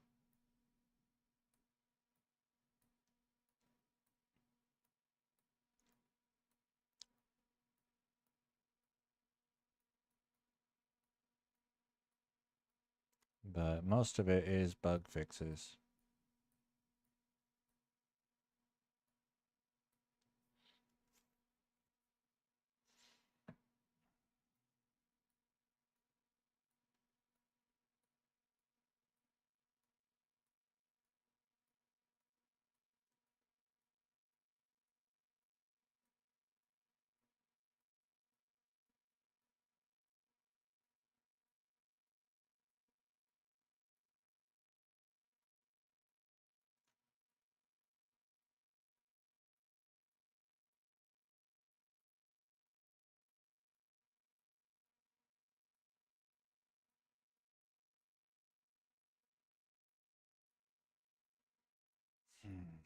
But most of it is bug fixes. Hmm.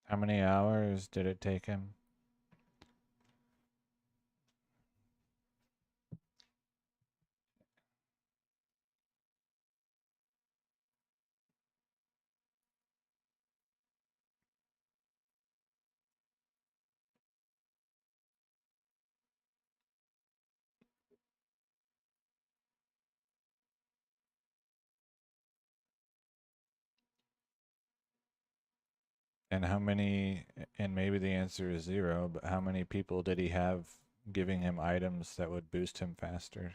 How many hours did it take him? And how many, and maybe the answer is zero, but how many people did he have giving him items that would boost him faster?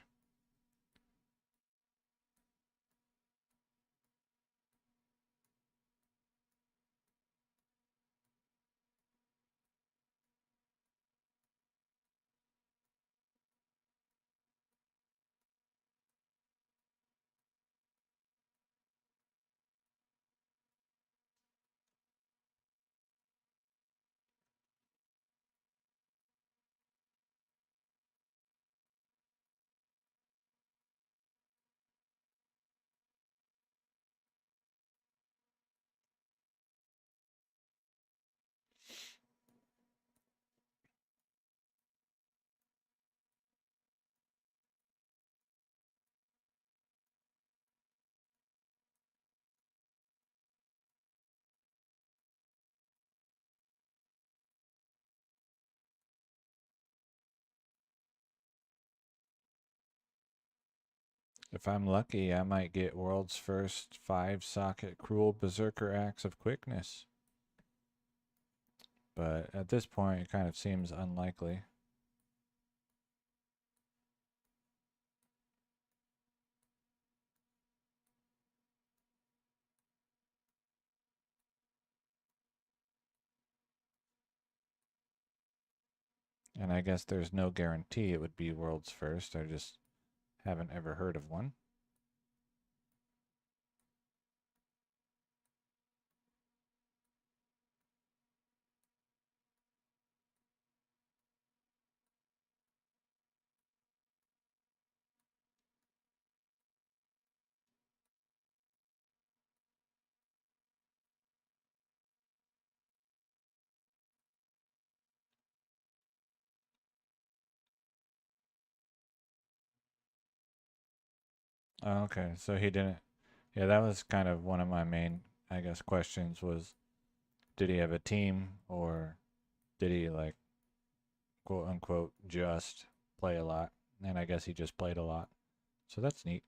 If I'm lucky, I might get world's first 5-socket cruel berserker axe of quickness. But at this point, it kind of seems unlikely. And I guess there's no guarantee it would be world's first. I just haven't ever heard of one. Oh, okay, so he didn't. Yeah, that was kind of one of my main, I guess, questions was did he have a team or did he, like, quote unquote, just play a lot? And I guess he just played a lot. So that's neat.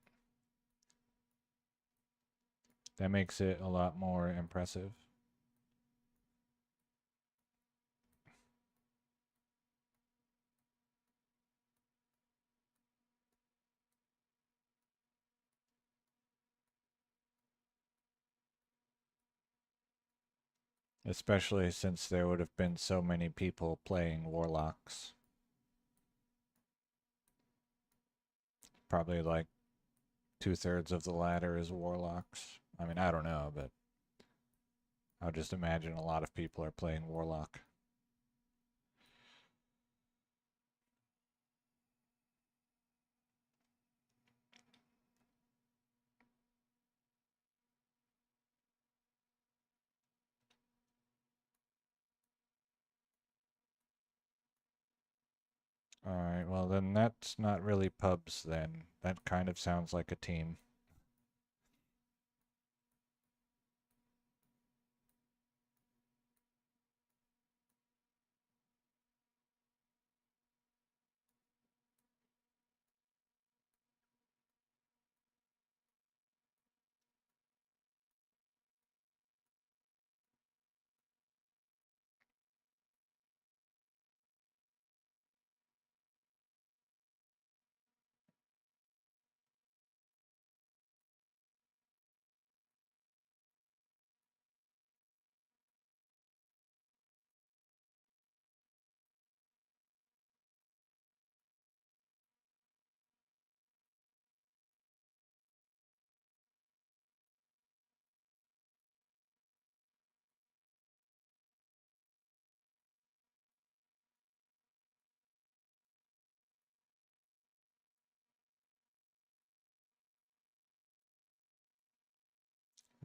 That makes it a lot more impressive. Especially since there would have been so many people playing warlocks. Probably like 2/3 of the ladder is warlocks. I mean, I don't know, but I'll just imagine a lot of people are playing warlock. Alright, well then that's not really pubs then. That kind of sounds like a team.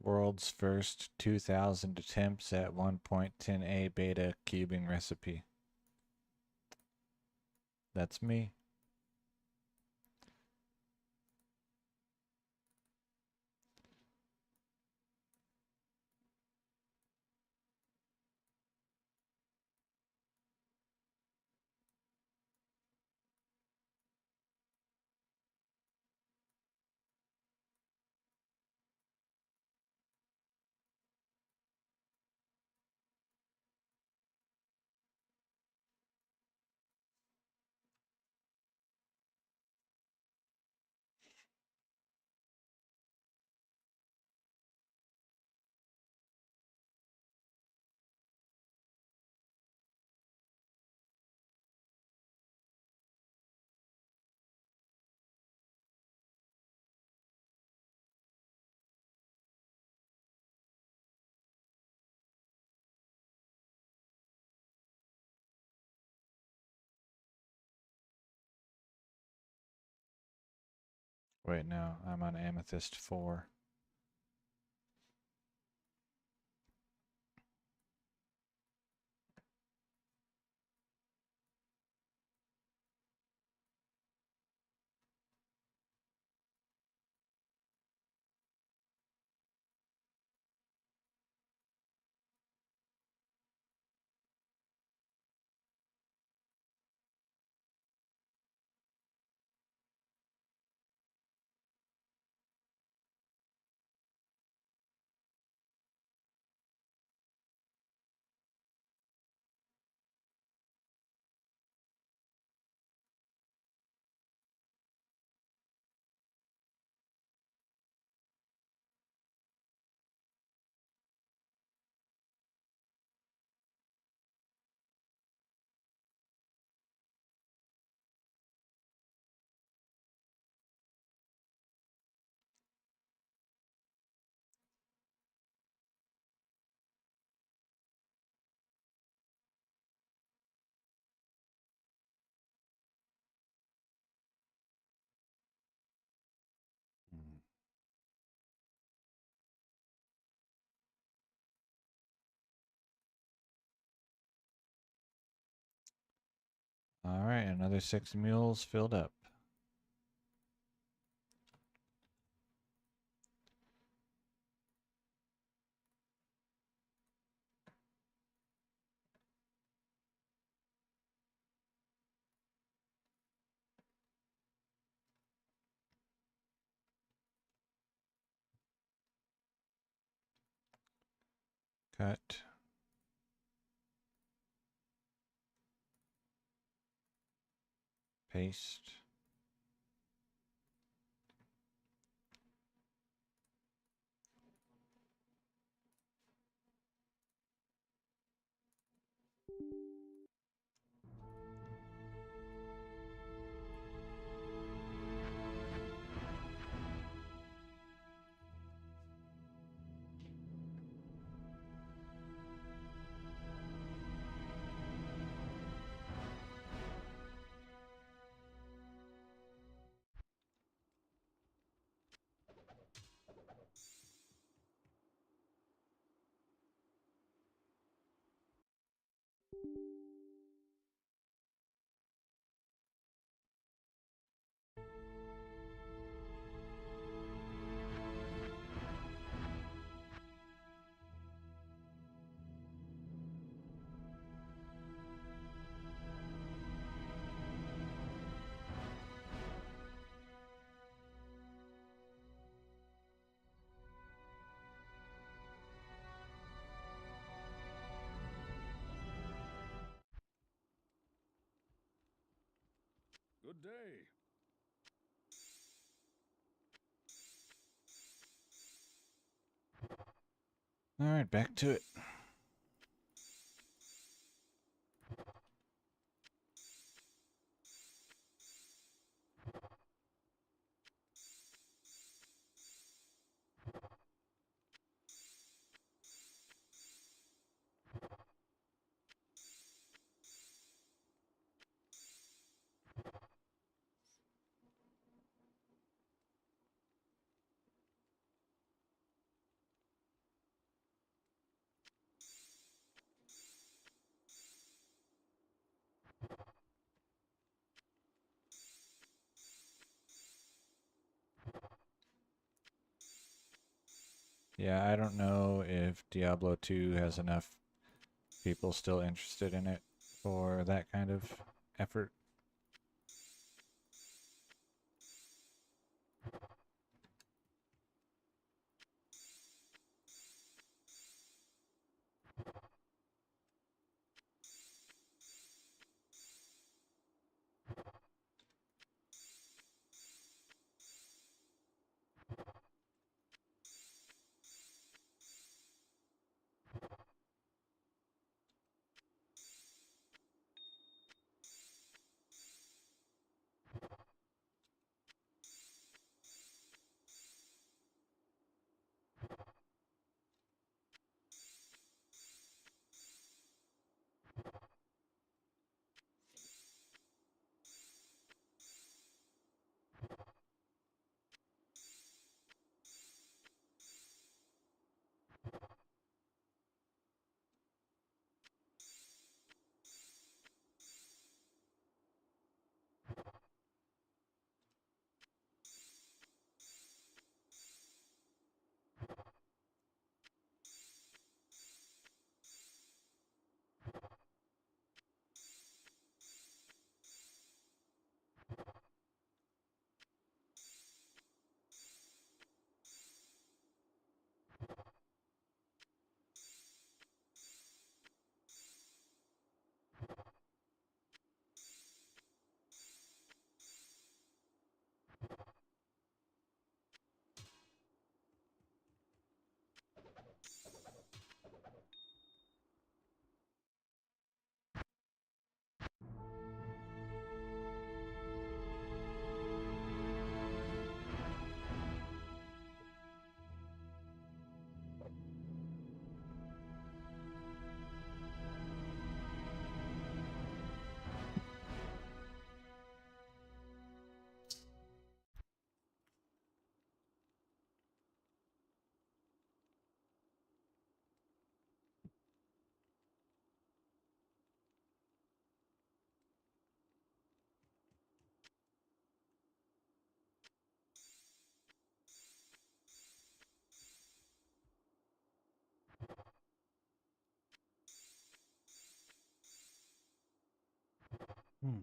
World's first 2,000 attempts at 1.10a beta cubing recipe. That's me. Wait, no, I'm on Amethyst 4. All right, another 6 mules filled up. Cut. Paste. Good day. All right, back to it. Yeah, I don't know if Diablo 2 has enough people still interested in it for that kind of effort. Hmm.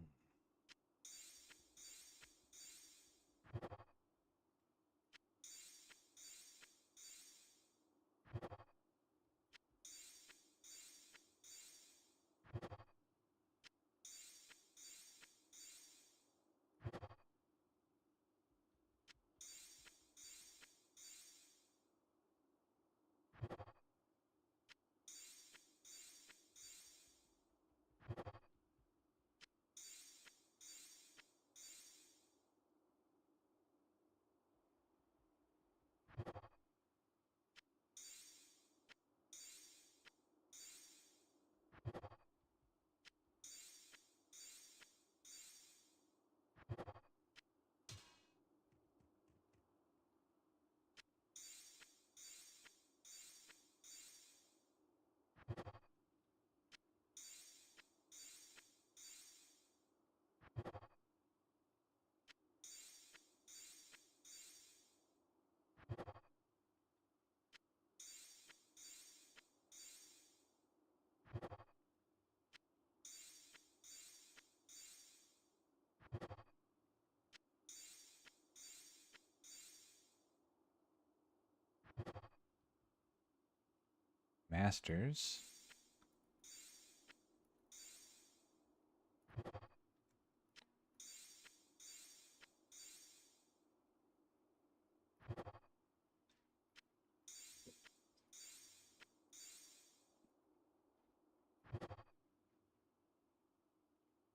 Masters.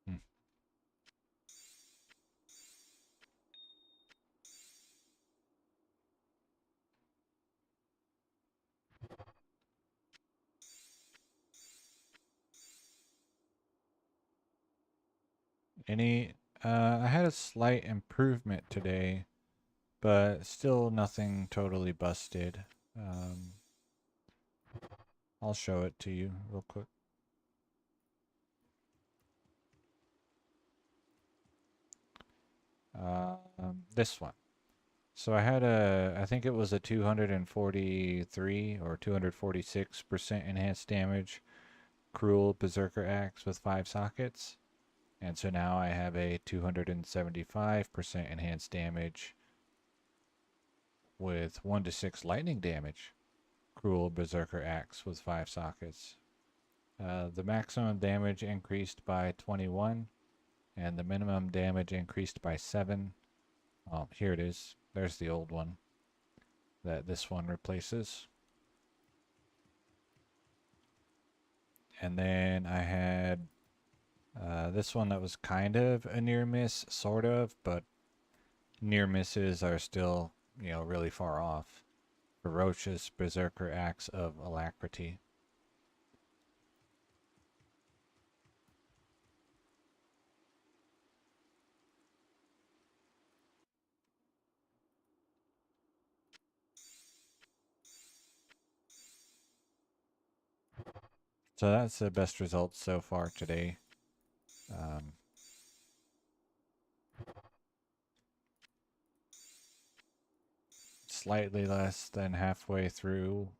Hmm. Any, I had a slight improvement today, but still nothing totally busted. Um, I'll show it to you real quick. This one. So I had I think it was a 243 or 246% enhanced damage Cruel Berserker Axe with 5 sockets. And so now I have a 275% enhanced damage with 1 to 6 lightning damage Cruel Berserker Axe with 5 sockets. The maximum damage increased by 21, and the minimum damage increased by 7. Oh, here it is. There's the old one that this one replaces. And then I had this one that was kind of a near miss, sort of, but near misses are still, really far off. Ferocious Berserker Axe of Alacrity. So that's the best results so far today. Slightly less than halfway through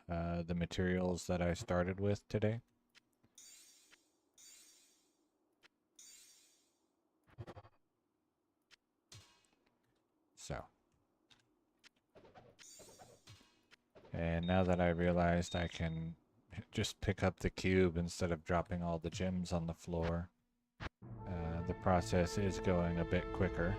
the materials that I started with today. So. And now that I realized I can just pick up the cube instead of dropping all the gems on the floor, the process is going a bit quicker.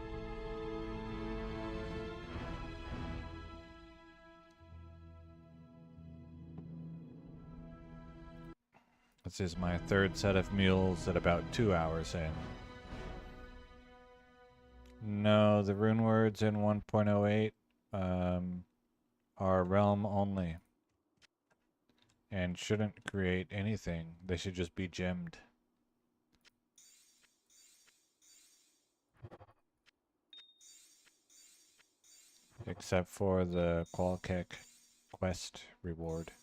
This is my third set of mules at about 2 hours in. No, the rune words in 1.08 are realm only and shouldn't create anything. They should just be gemmed. Except for the Qualkek quest reward.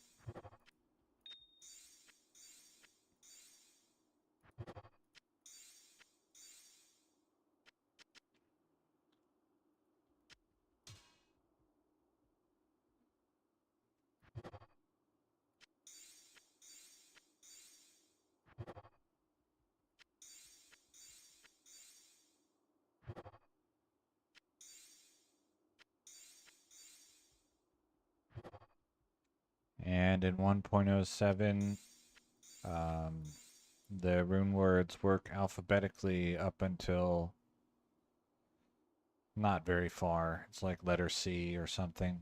And in 1.07, the rune words work alphabetically up until not very far. It's like letter C or something.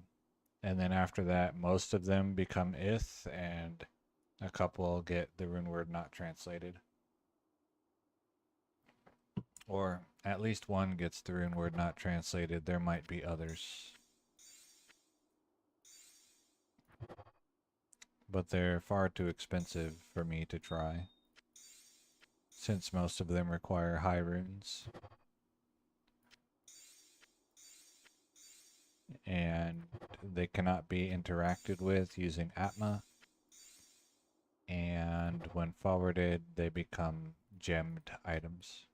And then after that, most of them become ith, and a couple get the rune word not translated. Or at least one gets the rune word not translated. There might be others. But they're far too expensive for me to try, since most of them require high runes. And they cannot be interacted with using Atma. And when forwarded, they become gemmed items.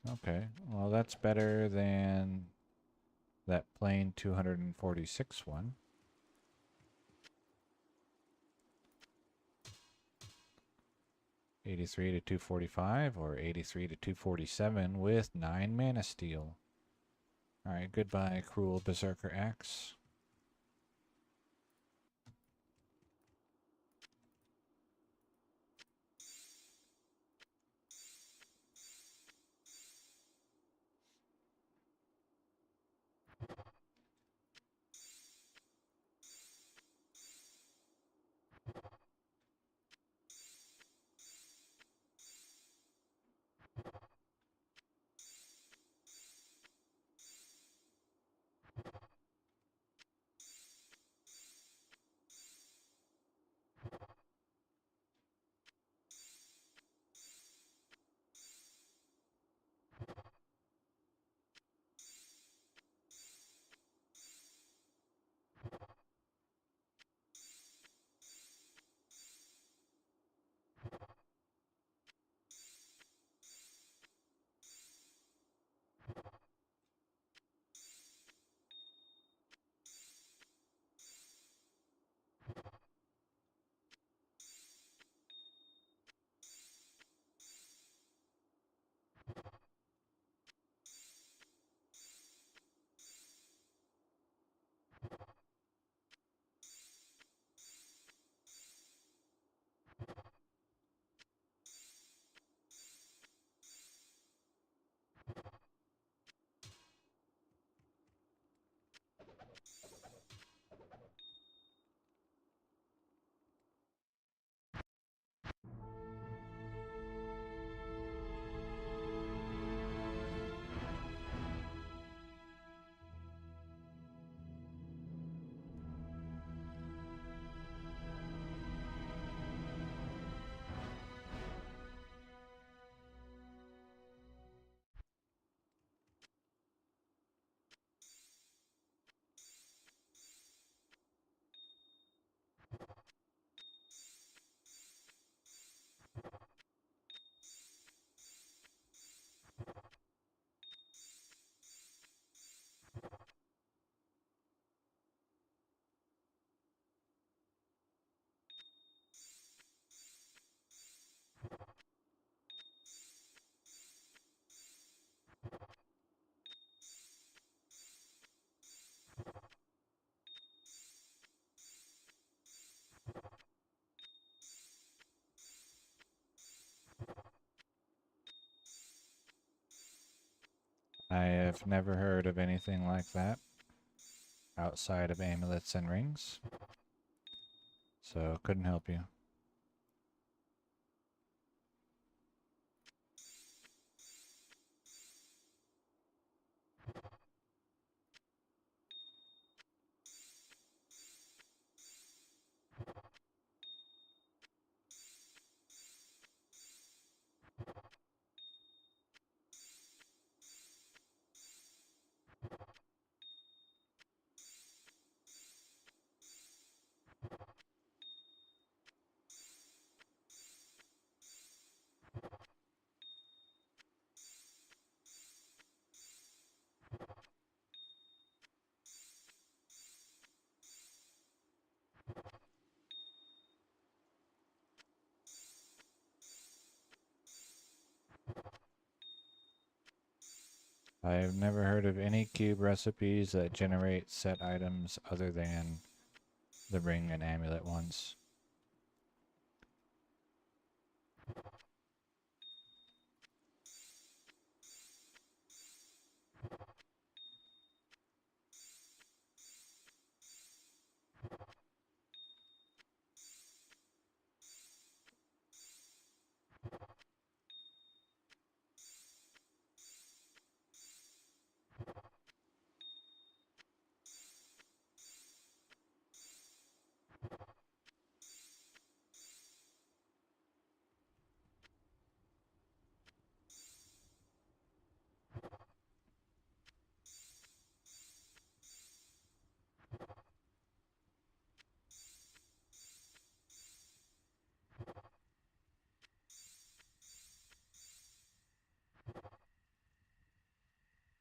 Okay, well that's better than that plain 246 one. $83 to $245 or $83 to $247 with 9 mana steal. Alright, goodbye, Cruel Berserker Axe. I have never heard of anything like that outside of amulets and rings, so couldn't help you. I've never heard of any cube recipes that generate set items other than the ring and amulet ones.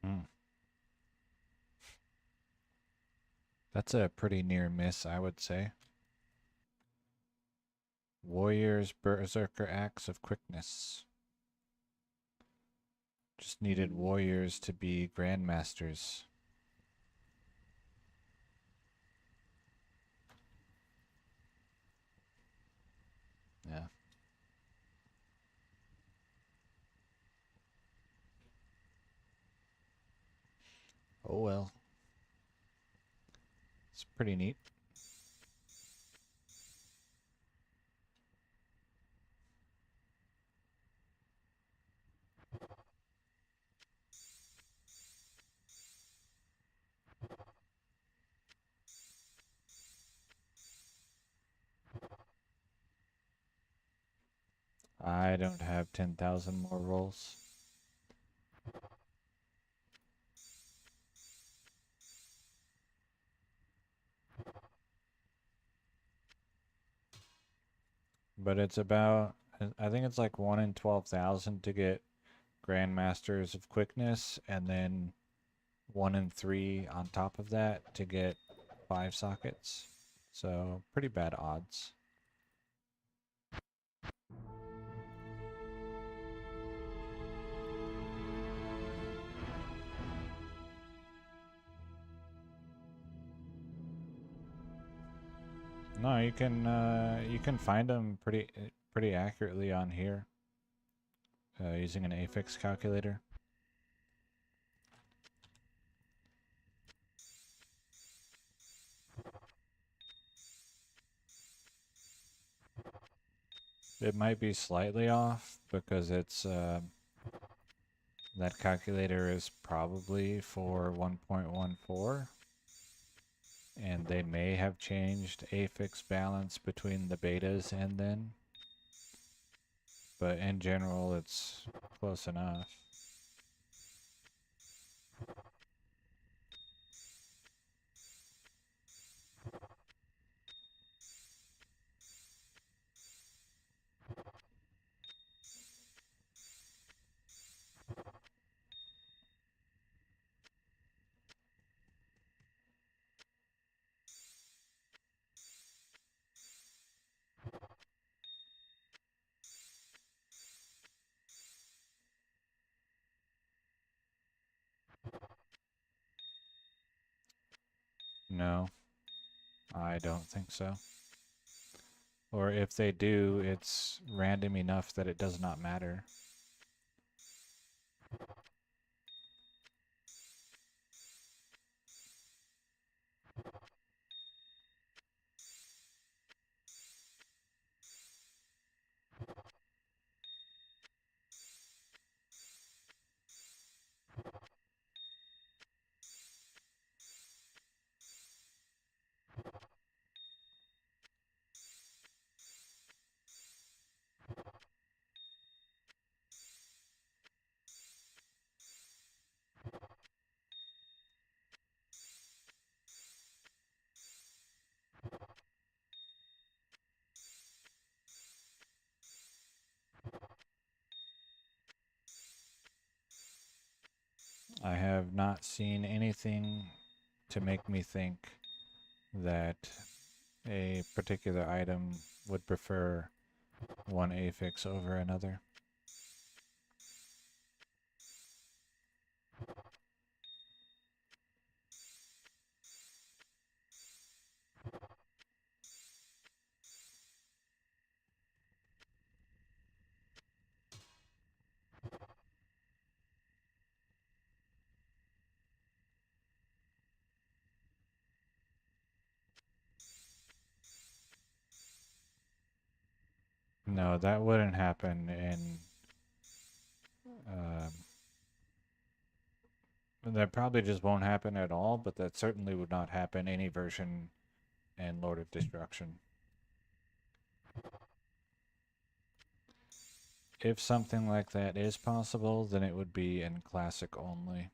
Hmm. That's a pretty near miss, I would say. Warrior's Berserker Axe of Quickness. Just needed warriors to be grandmasters. Yeah. Oh well. It's pretty neat. I don't have 10,000 more rolls. But it's about, I think it's like 1 in 12,000 to get Grandmasters of Quickness, and then 1 in 3 on top of that to get 5 sockets. So, pretty bad odds. No, you can find them pretty accurately on here using an affix calculator. It might be slightly off because it's that calculator is probably for 1.14, and they may have changed affix balance between the betas and then. But in general, it's close enough. No, I don't think so. Or if they do, it's random enough that it does not matter. I have not seen anything to make me think that a particular item would prefer one affix over another. No, that wouldn't happen in... that probably just won't happen at all, but that certainly would not happen any version in Lord of Destruction. If something like that is possible, then it would be in Classic only.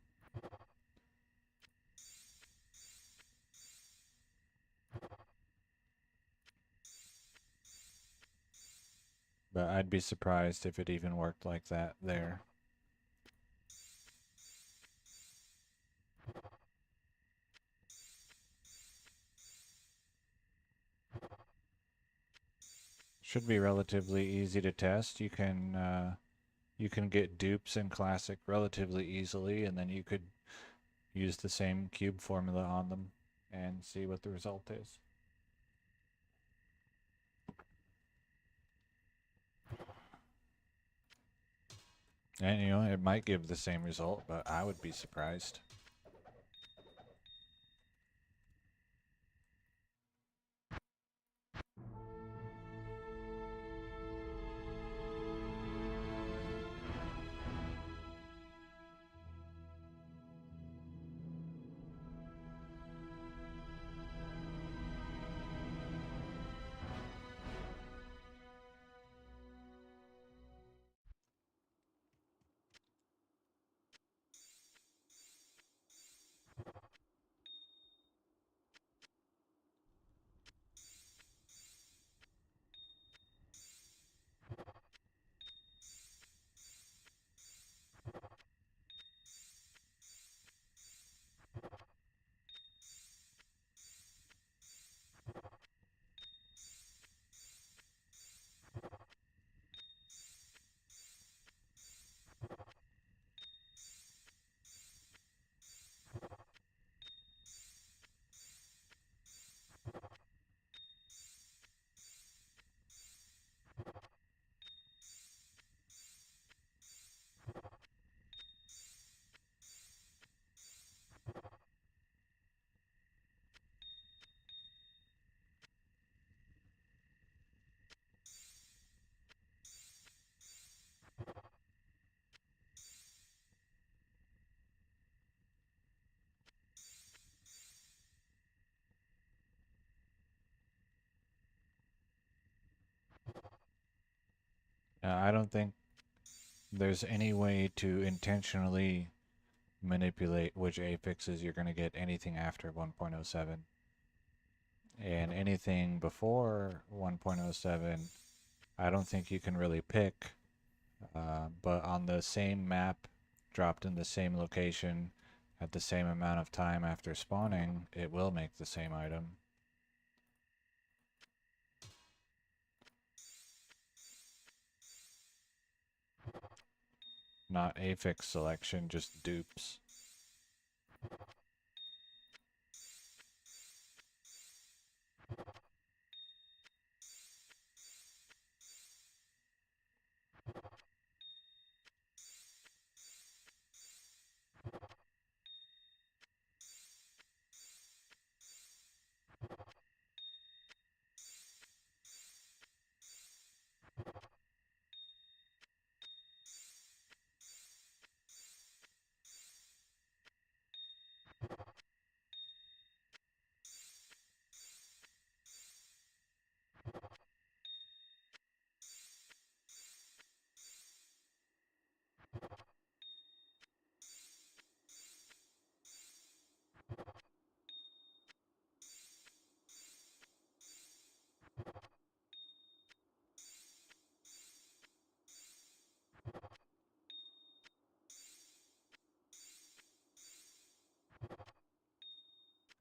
But I'd be surprised if it even worked like that there. Should be relatively easy to test. You can get dupes in Classic relatively easily, and then you could use the same cube formula on them and see what the result is. And you know, it might give the same result, but I would be surprised. I don't think there's any way to intentionally manipulate which affixes you're going to get anything after 1.07. And anything before 1.07, I don't think you can really pick. But on the same map, dropped in the same location, at the same amount of time after spawning, it will make the same item. Not affix selection, just dupes.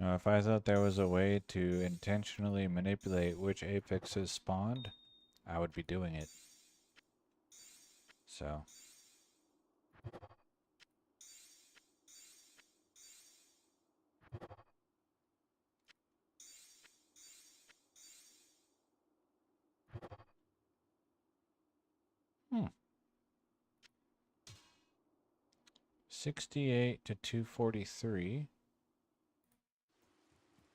Now, if I thought there was a way to intentionally manipulate which affixes spawned, I would be doing it. So. Hmm. 68 to 243.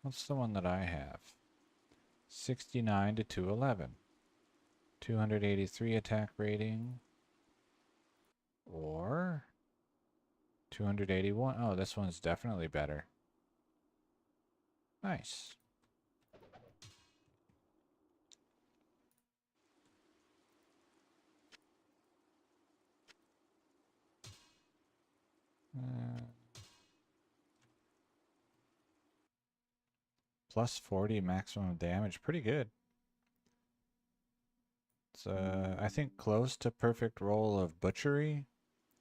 What's the one that I have? 69 to 211. 283 attack rating. Or 281. Oh, this one's definitely better. Nice. Plus 40 maximum damage. Pretty good. It's, I think, close to perfect roll of butchery.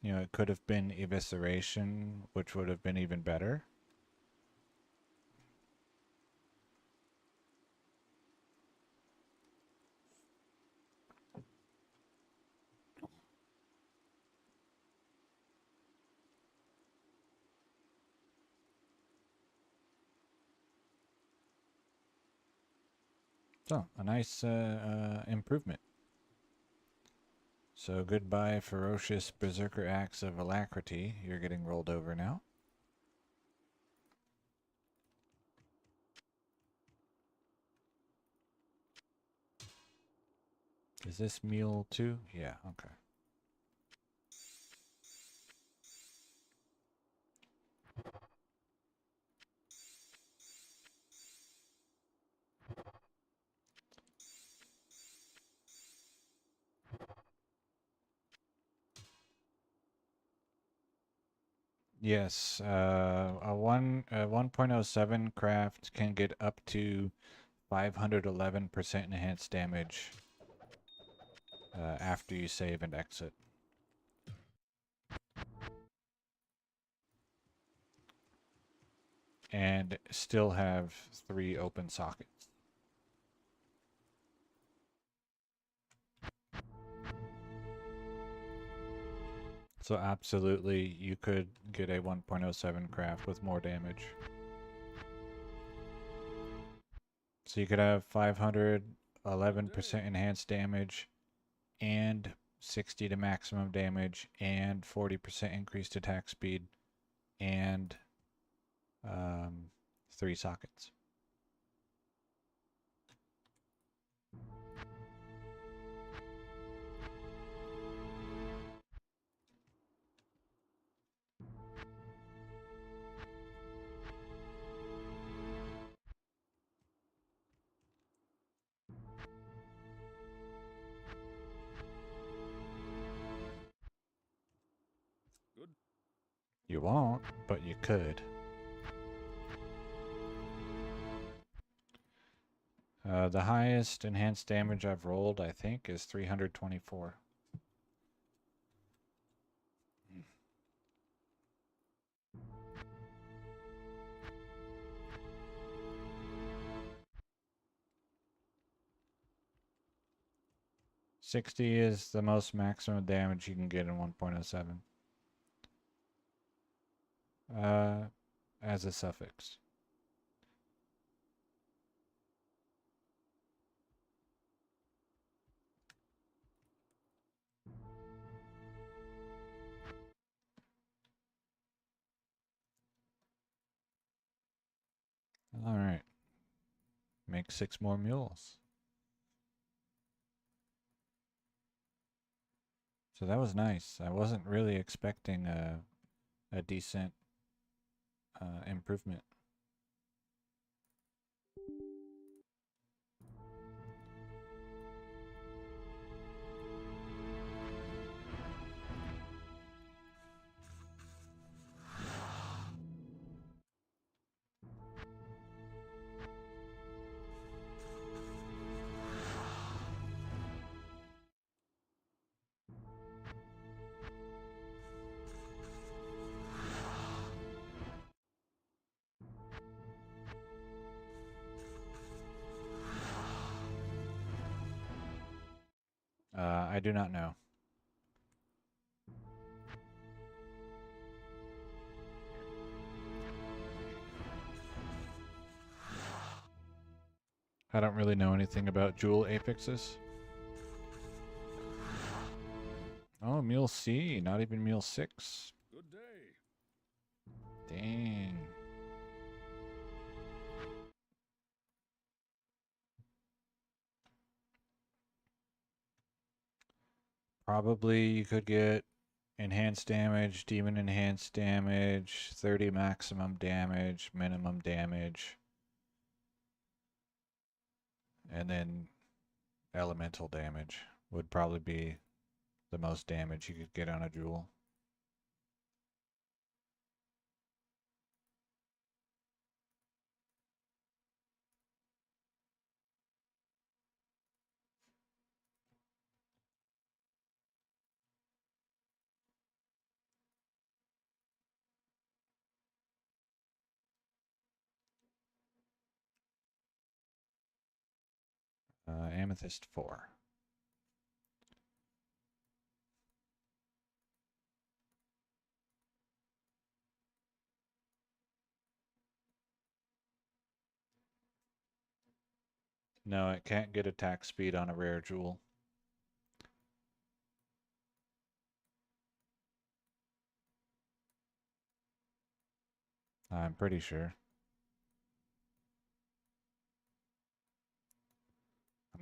You know, it could have been evisceration, which would have been even better. So, a nice improvement. So, goodbye, ferocious berserker axe of alacrity. You're getting rolled over now. Is this mule too? Yeah, okay. Yes, a 1.07 craft can get up to 511% enhanced damage after you save and exit. And still have 3 open sockets. So absolutely, you could get a 1.07 craft with more damage. So you could have 511% enhanced damage and 60 to maximum damage and 40% increased attack speed and 3 sockets. Good. You won't, but you could. The highest enhanced damage I've rolled, I think, is 324. $60 is the most maximum damage you can get in 1.07. As a suffix. All right. Make 6 more mules. So that was nice. I wasn't really expecting a decent improvement. I do not know. I don't really know anything about jewel apexes. Oh, Mule C, not even Mule 6. Good day. Dang. Probably you could get enhanced damage, demon enhanced damage, 30 maximum damage, minimum damage, and then elemental damage would probably be the most damage you could get on a jewel. Amethyst 4. No, it can't get attack speed on a rare jewel. I'm pretty sure.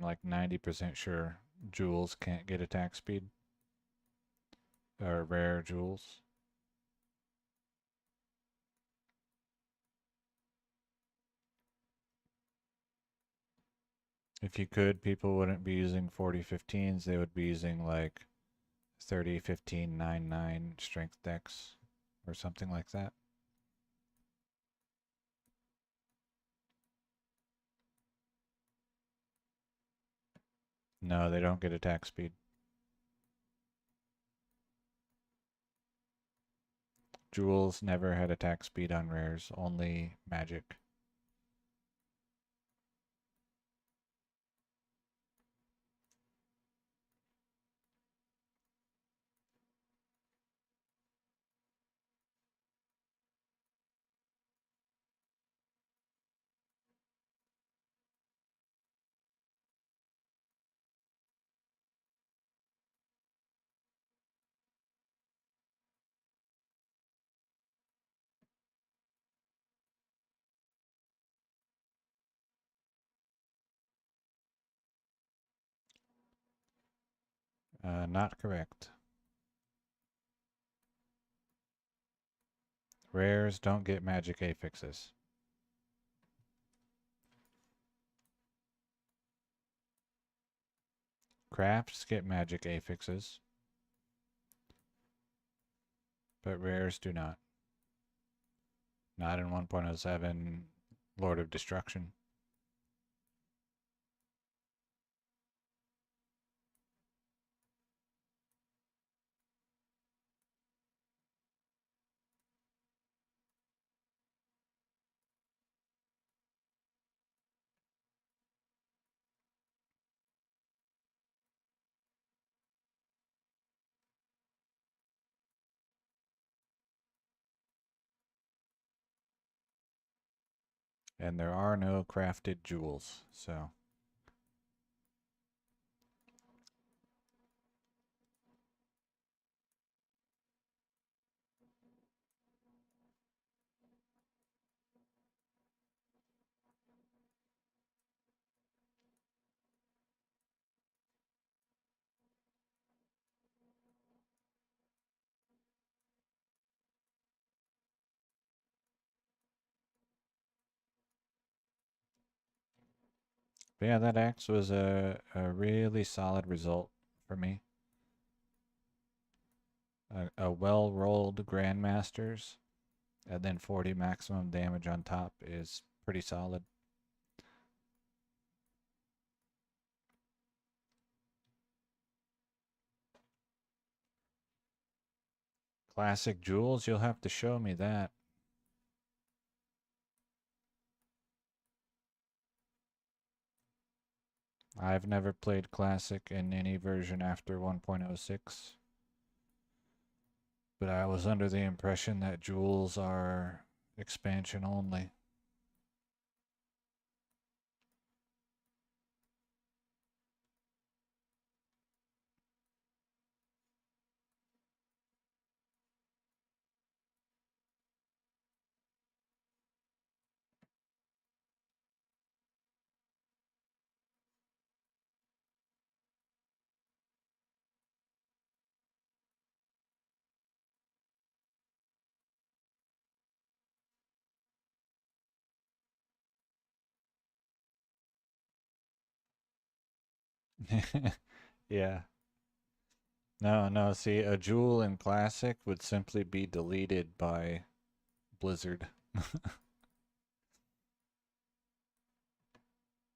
I'm like 90% sure jewels can't get attack speed. Or rare jewels. If you could, people wouldn't be using 4015s. They would be using like 30-15-9-9 strength decks or something like that. No, they don't get attack speed. Jewels never had attack speed on rares, only magic. Not correct. Rares don't get magic affixes. Crafts get magic affixes, but rares do not. Not in 1.07 Lord of Destruction. And there are no crafted jewels, so but yeah, that axe was a really solid result for me. A well-rolled Grandmasters, and then 40 maximum damage on top is pretty solid. Classic jewels, you'll have to show me that. I've never played Classic in any version after 1.06. But I was under the impression that jewels are expansion only. Yeah. No, no, see, a jewel in Classic would simply be deleted by Blizzard.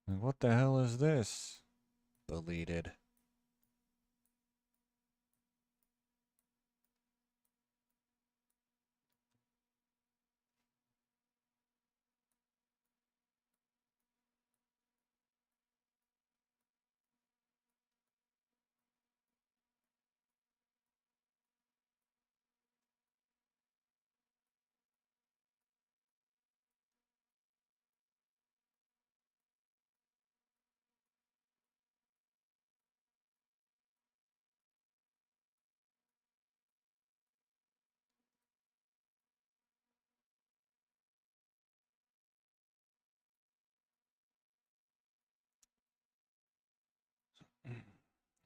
Like, what the hell is this? Deleted.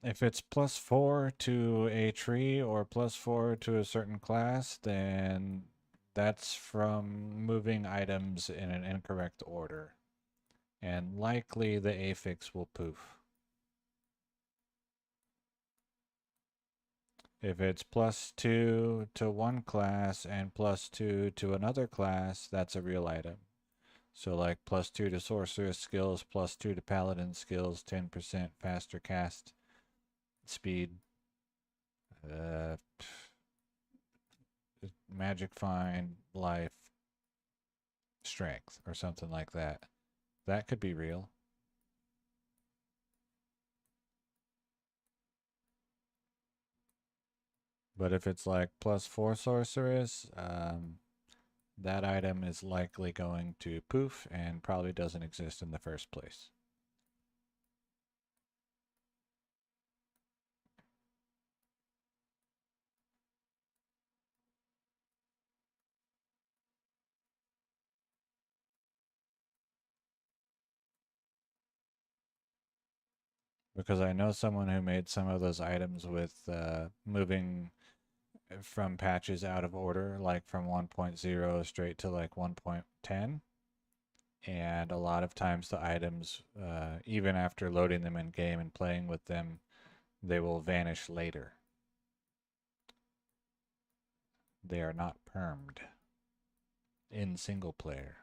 If it's +4 to a tree or +4 to a certain class, then that's from moving items in an incorrect order. And likely the affix will poof. If it's +2 to one class and +2 to another class, that's a real item. So like +2 to sorceress skills, +2 to paladin skills, 10% faster cast speed, uh, magic find, life, strength, or something like that. That could be real. But if it's like +4 sorceress, that item is likely going to poof and probably doesn't exist in the first place. Because I know someone who made some of those items with moving from patches out of order, like from 1.0 straight to like 1.10. And a lot of times the items, even after loading them in game and playing with them, they will vanish later. They are not permed in single player.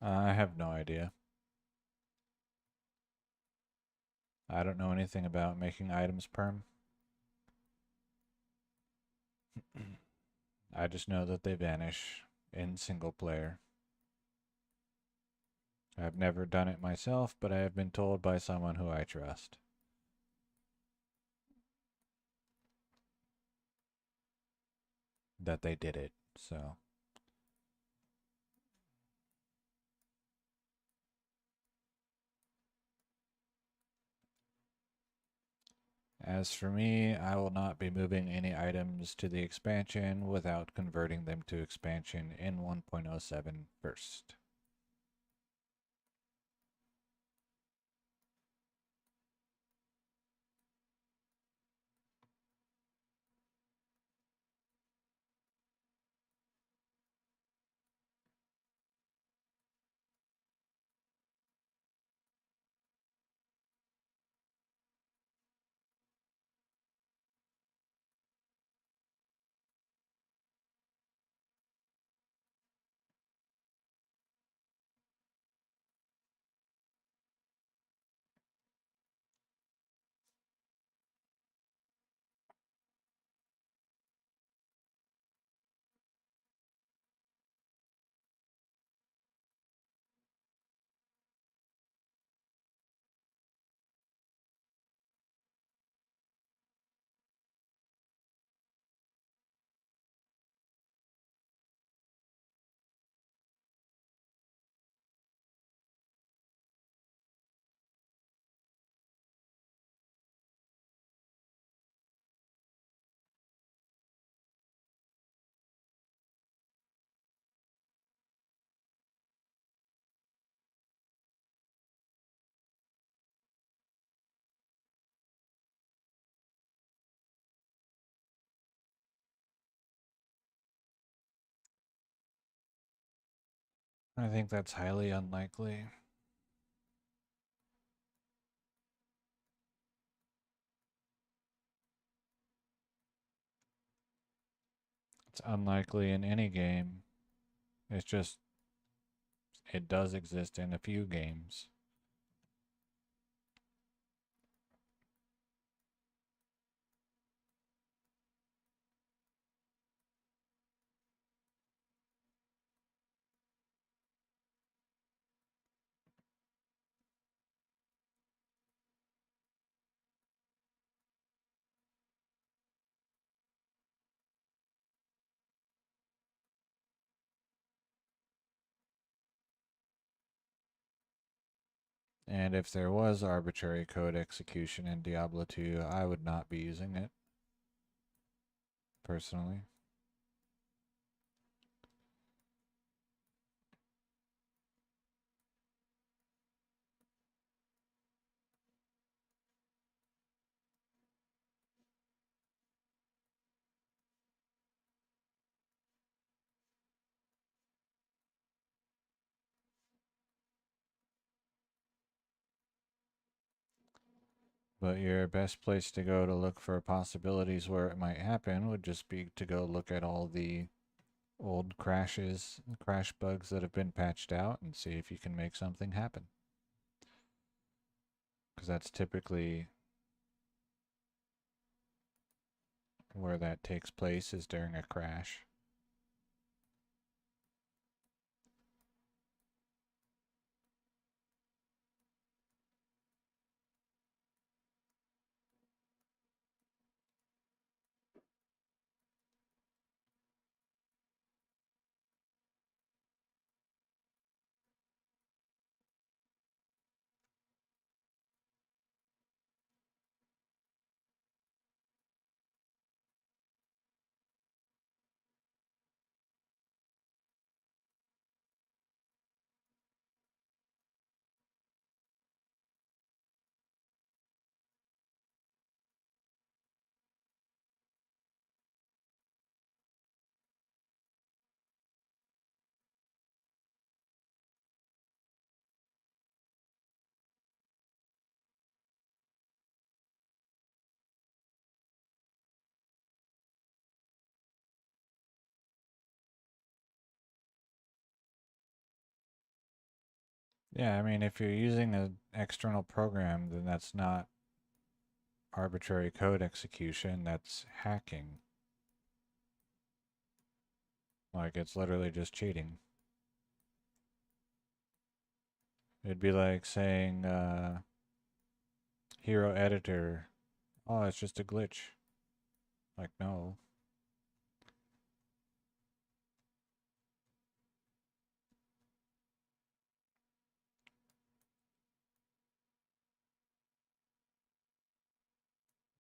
I have no idea. I don't know anything about making items perm. I just know that they vanish in single player. I've never done it myself, but I have been told by someone who I trust that they did it. So, as for me, I will not be moving any items to the expansion without converting them to expansion in 1.07 first. I think that's highly unlikely. It's unlikely in any game. It's just, it does exist in a few games. And if there was arbitrary code execution in Diablo 2, I would not be using it, personally. But your best place to go to look for possibilities where it might happen would just be to go look at all the old crashes, crash bugs that have been patched out and see if you can make something happen. Because that's typically where that takes place, is during a crash. Yeah, I mean, if you're using an external program, then that's not arbitrary code execution, that's hacking. Like, it's literally just cheating. It'd be like saying, hero editor, oh, it's just a glitch. Like, no.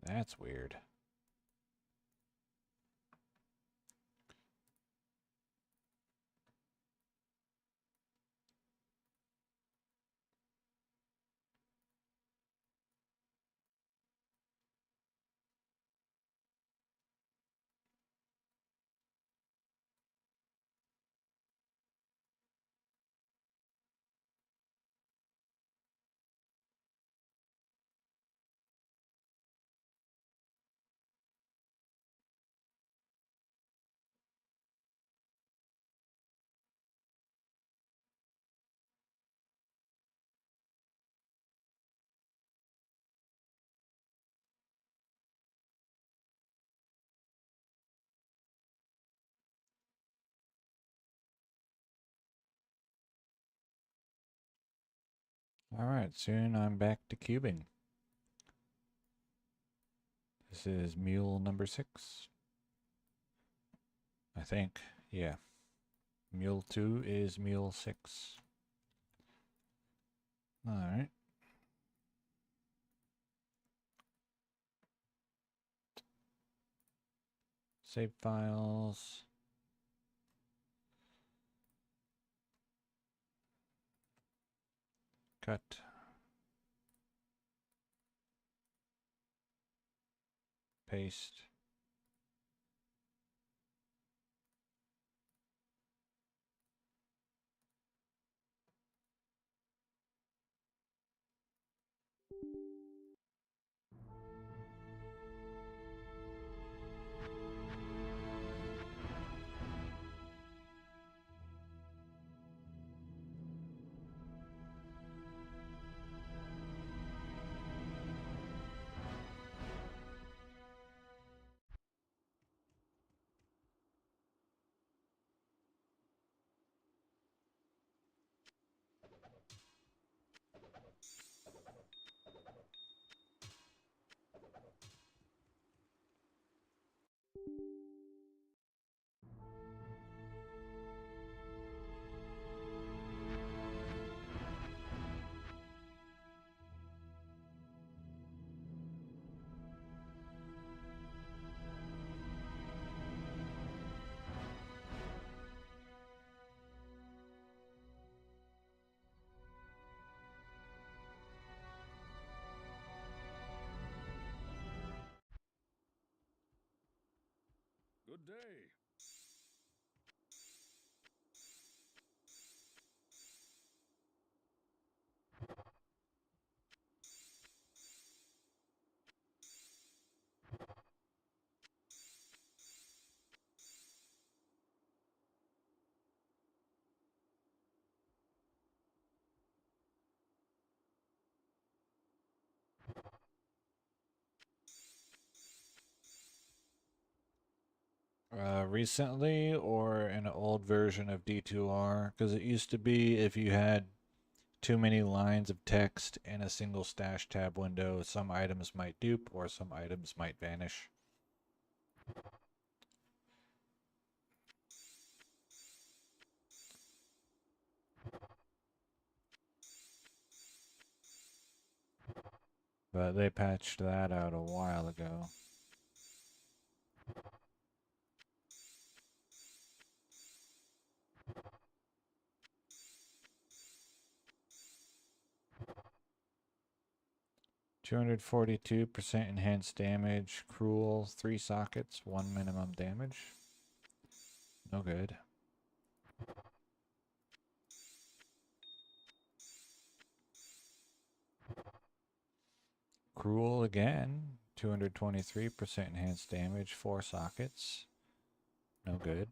That's weird. Alright, soon I'm back to cubing. This is mule number 6. I think. Yeah. Mule 2 is mule 6. Alright. Save files. Cut. Paste. Good day. Recently or an old version of D2R? Because it used to be if you had too many lines of text in a single stash tab window, some items might dupe or some items might vanish. But they patched that out a while ago. "242% enhanced damage, cruel, 3 sockets, 1 minimum damage." No good. Cruel again, 223% enhanced damage, 4 sockets. No good.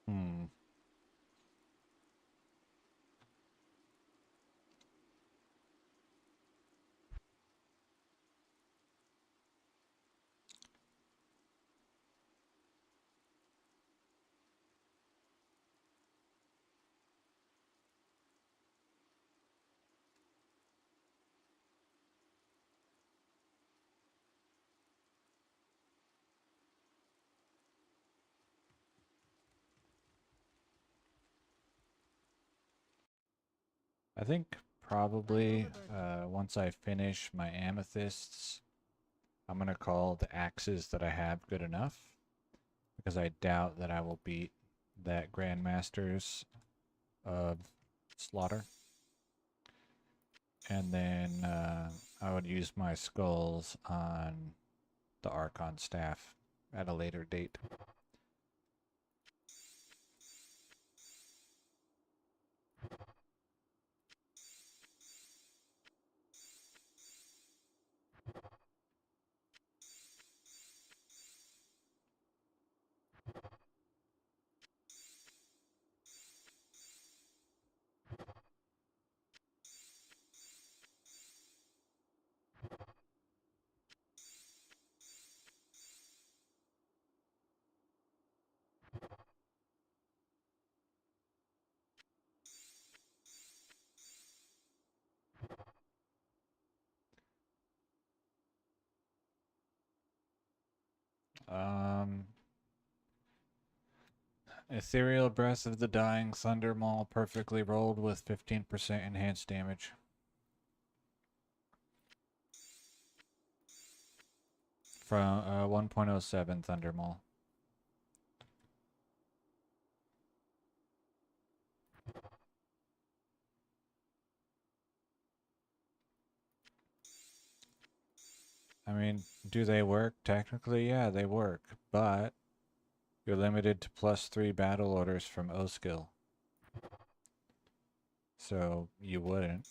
Hmm. I think probably once I finish my amethysts, I'm gonna call the axes that I have good enough, because I doubt that I will beat that Grandmasters of Slaughter. And then I would use my skulls on the Archon staff at a later date. Ethereal Breath of the Dying Thunder Maul perfectly rolled with 15% enhanced damage. From 1.07 Thunder Maul. I mean, do they work? Technically, yeah, they work, but you're limited to +3 battle orders from O-Skill. So you wouldn't.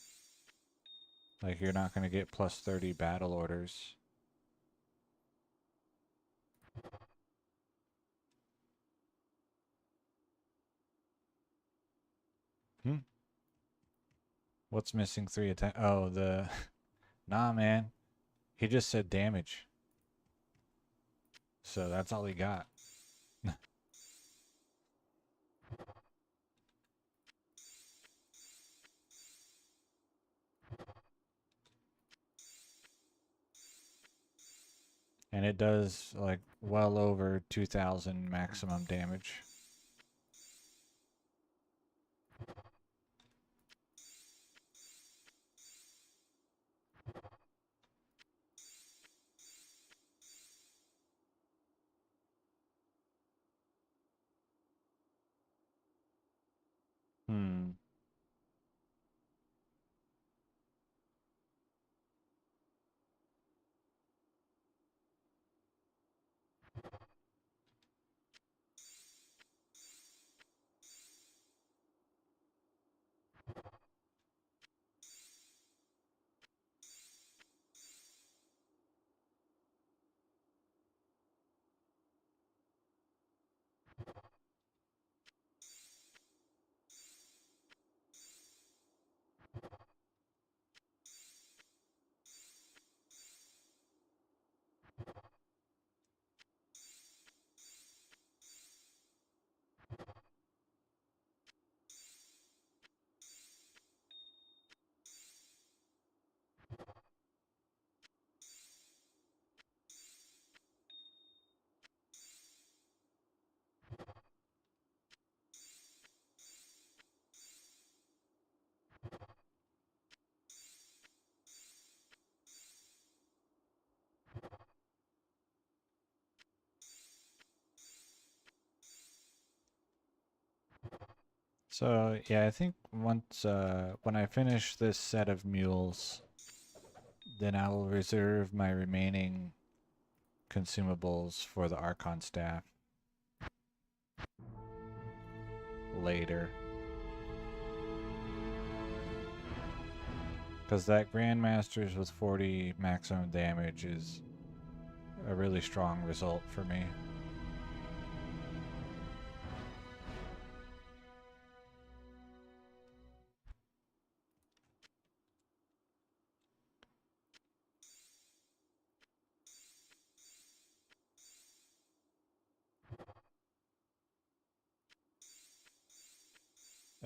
Like, you're not going to get +30 battle orders. What's missing 3 attack? Oh, the... Nah, man. He just said damage. So that's all he got. And it does, like, well over 2,000 maximum damage. Hmm. So, yeah, I think once, when I finish this set of mules, then I will reserve my remaining consumables for the Archon staff later. Because that Grandmasters with 40 maximum damage is a really strong result for me.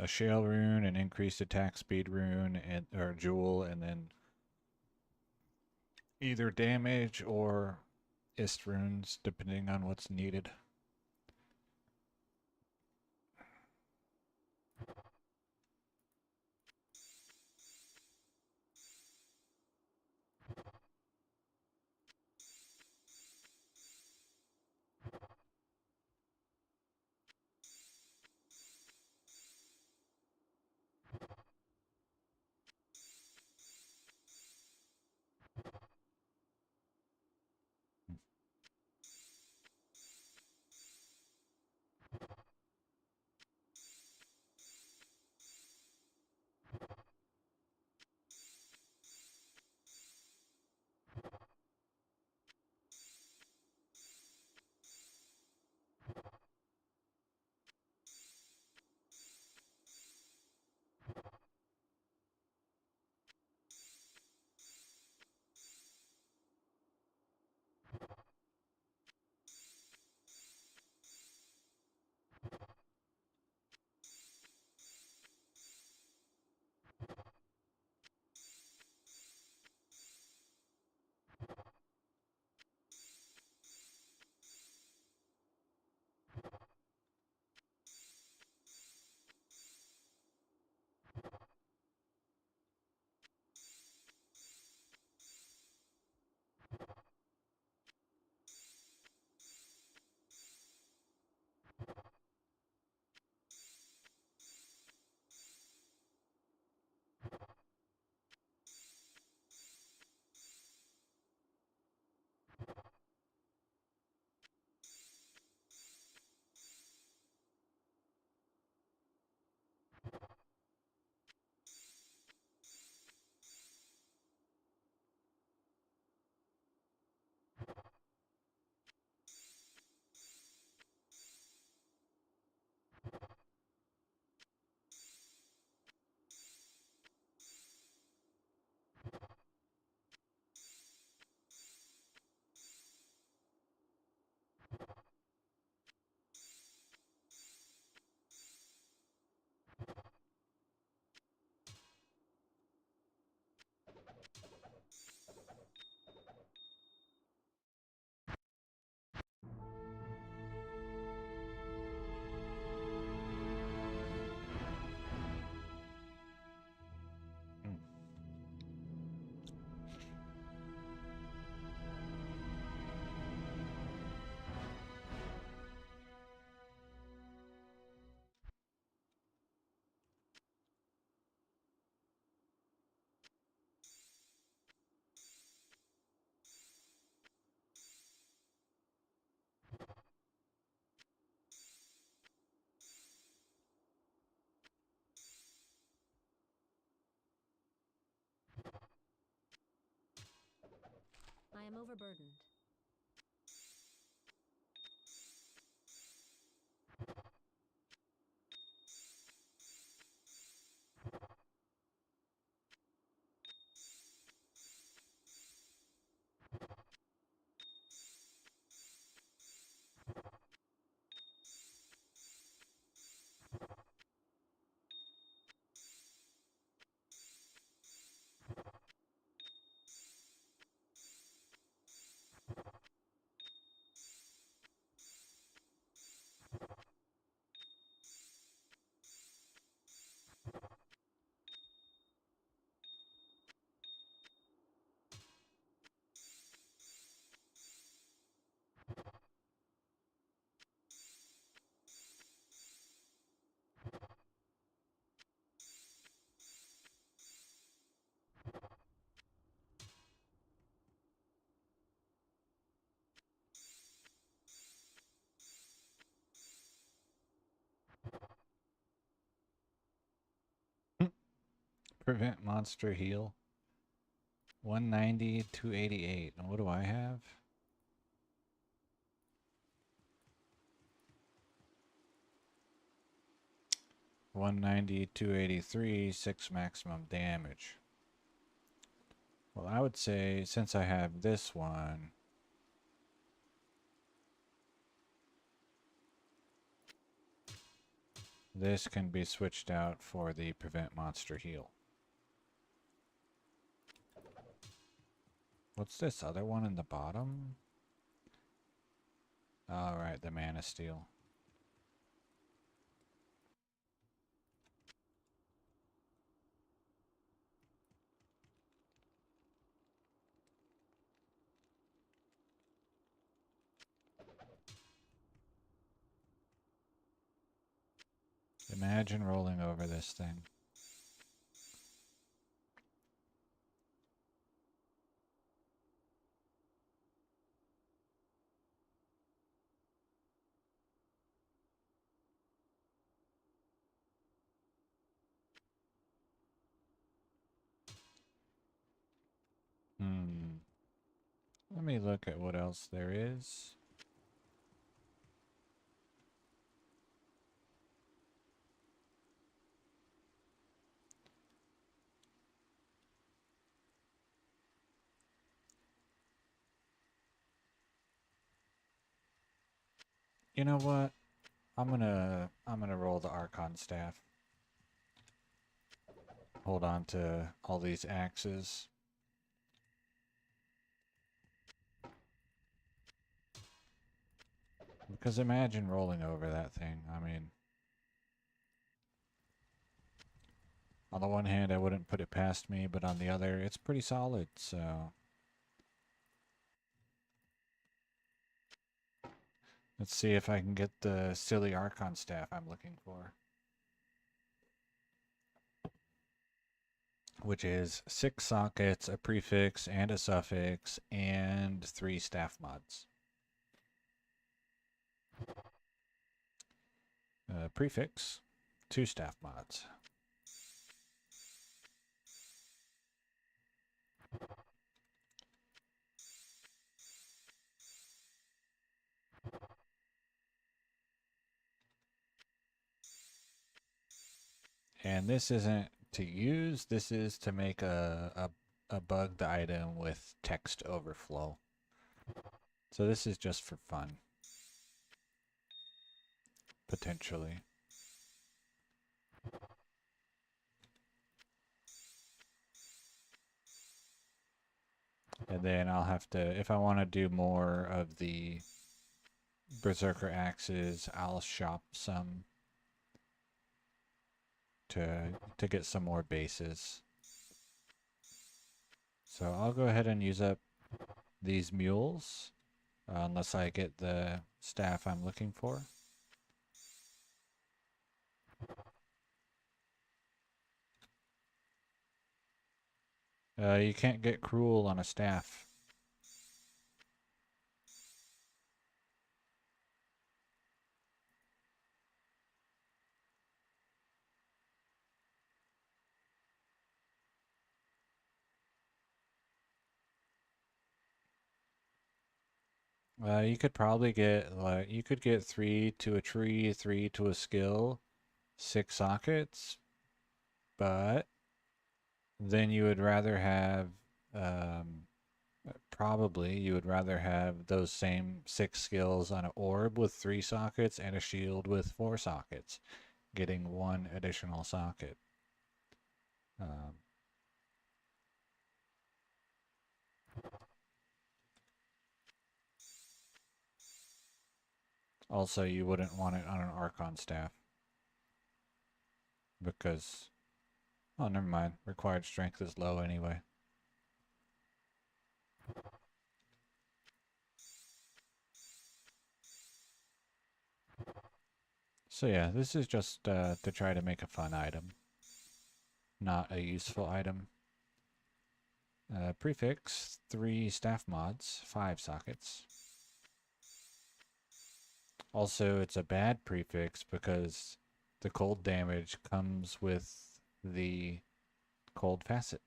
A Shale rune, an increased attack speed rune, and or jewel, and then either damage or ist runes, depending on what's needed. I am overburdened. Prevent monster heal. 190, 288. And what do I have? One 283, 6 maximum damage. Well, I would say since I have this one, this can be switched out for the prevent monster heal. What's this other one in the bottom? Alright, the Mana Steel. Imagine rolling over this thing. Let me look at what else there is. You know what? I'm gonna roll the Archon Staff. Hold on to all these axes. Because imagine rolling over that thing. I mean, on the one hand, I wouldn't put it past me, but on the other, it's pretty solid, so. Let's see if I can get the silly Archon Staff I'm looking for. Which is 6 sockets, a prefix, and a suffix, and 3 staff mods. Prefix, 2 staff mods. And this isn't to use, this is to make a bugged item with text overflow. So this is just for fun. Potentially. And then I'll have to, if I want to do more of the Berserker axes, I'll shop some to get some more bases. So I'll go ahead and use up these mules, unless I get the staff I'm looking for. You can't get cruel on a staff. You could probably get like you could get 3 to a tree, 3 to a skill, 6 sockets, but then you would rather have um, probably you would rather have those same 6 skills on an orb with 3 sockets and a shield with 4 sockets, getting 1 additional socket. Um, Also, you wouldn't want it on an Archon staff because, oh, never mind. Required strength is low anyway. So yeah, this is just to try to make a fun item, not a useful item. Prefix, 3 staff mods, 5 sockets. Also, it's a bad prefix because the cold damage comes with the cold facet,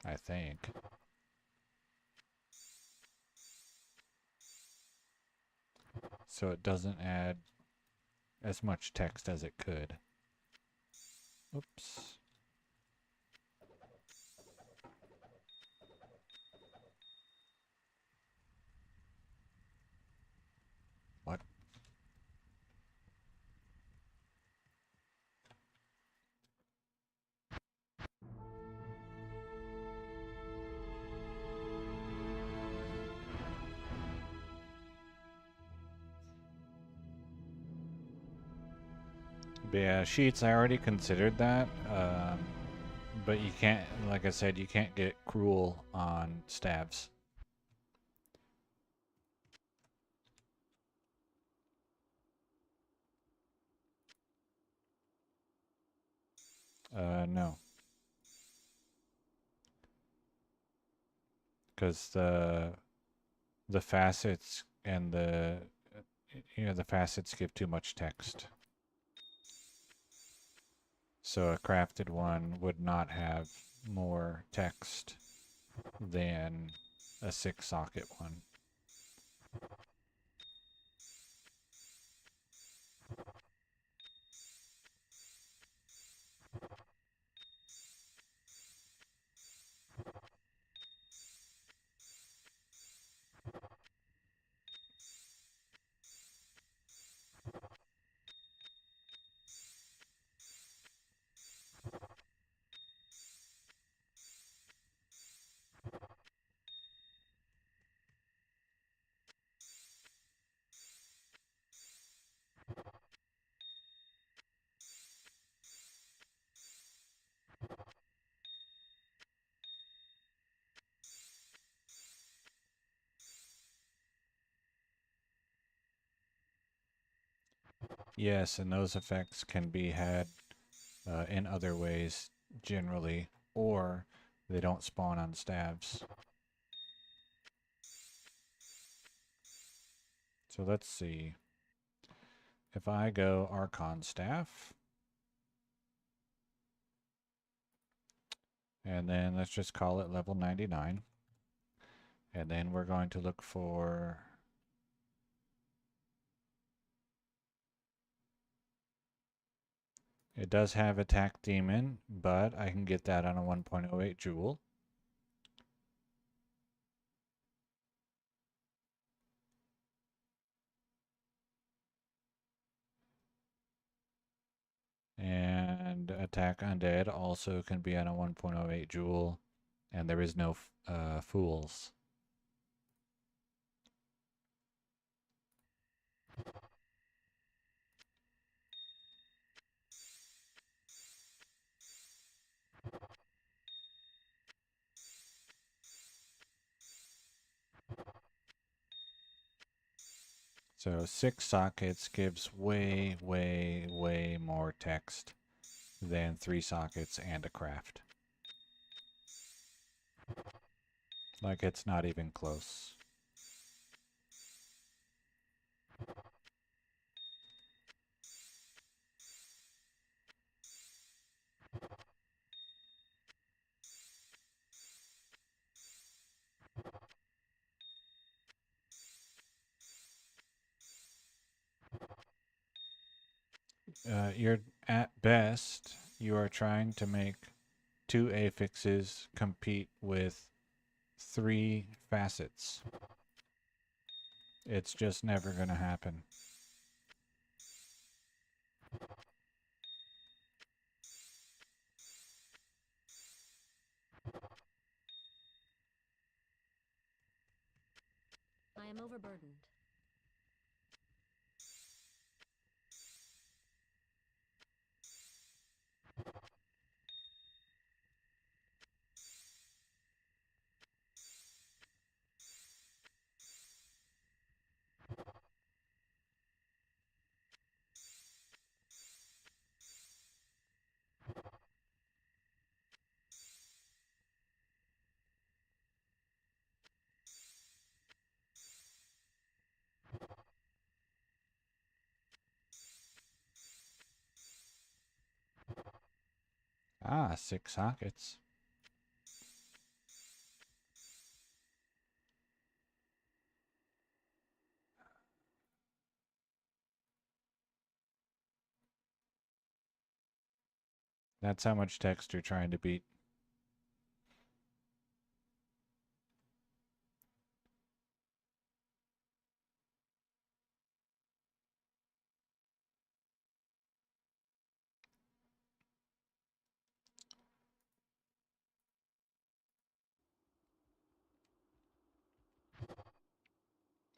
I think. So it doesn't add as much text as it could. Oops. What? But yeah, sheets, I already considered that. But you can't, like I said, you can't get cruel on stabs. No. Because the facets and the facets give too much text. So a crafted one would not have more text than a 6 socket one. Yes, and those effects can be had in other ways generally, or they don't spawn on stabs. So let's see. If I go Archon Staff, and then let's just call it level 99. And then we're going to look for it does have attack demon, but I can get that on a 1.08 jewel. And attack undead also can be on a 1.08 jewel, and there is no fools. So 6 sockets gives way, way, way more text than 3 sockets and a craft. Like, it's not even close. you're at best, you are trying to make two affixes compete with three facets. It's just never going to happen. I am overburdened. Ah, 6 sockets. That's how much text you're trying to beat.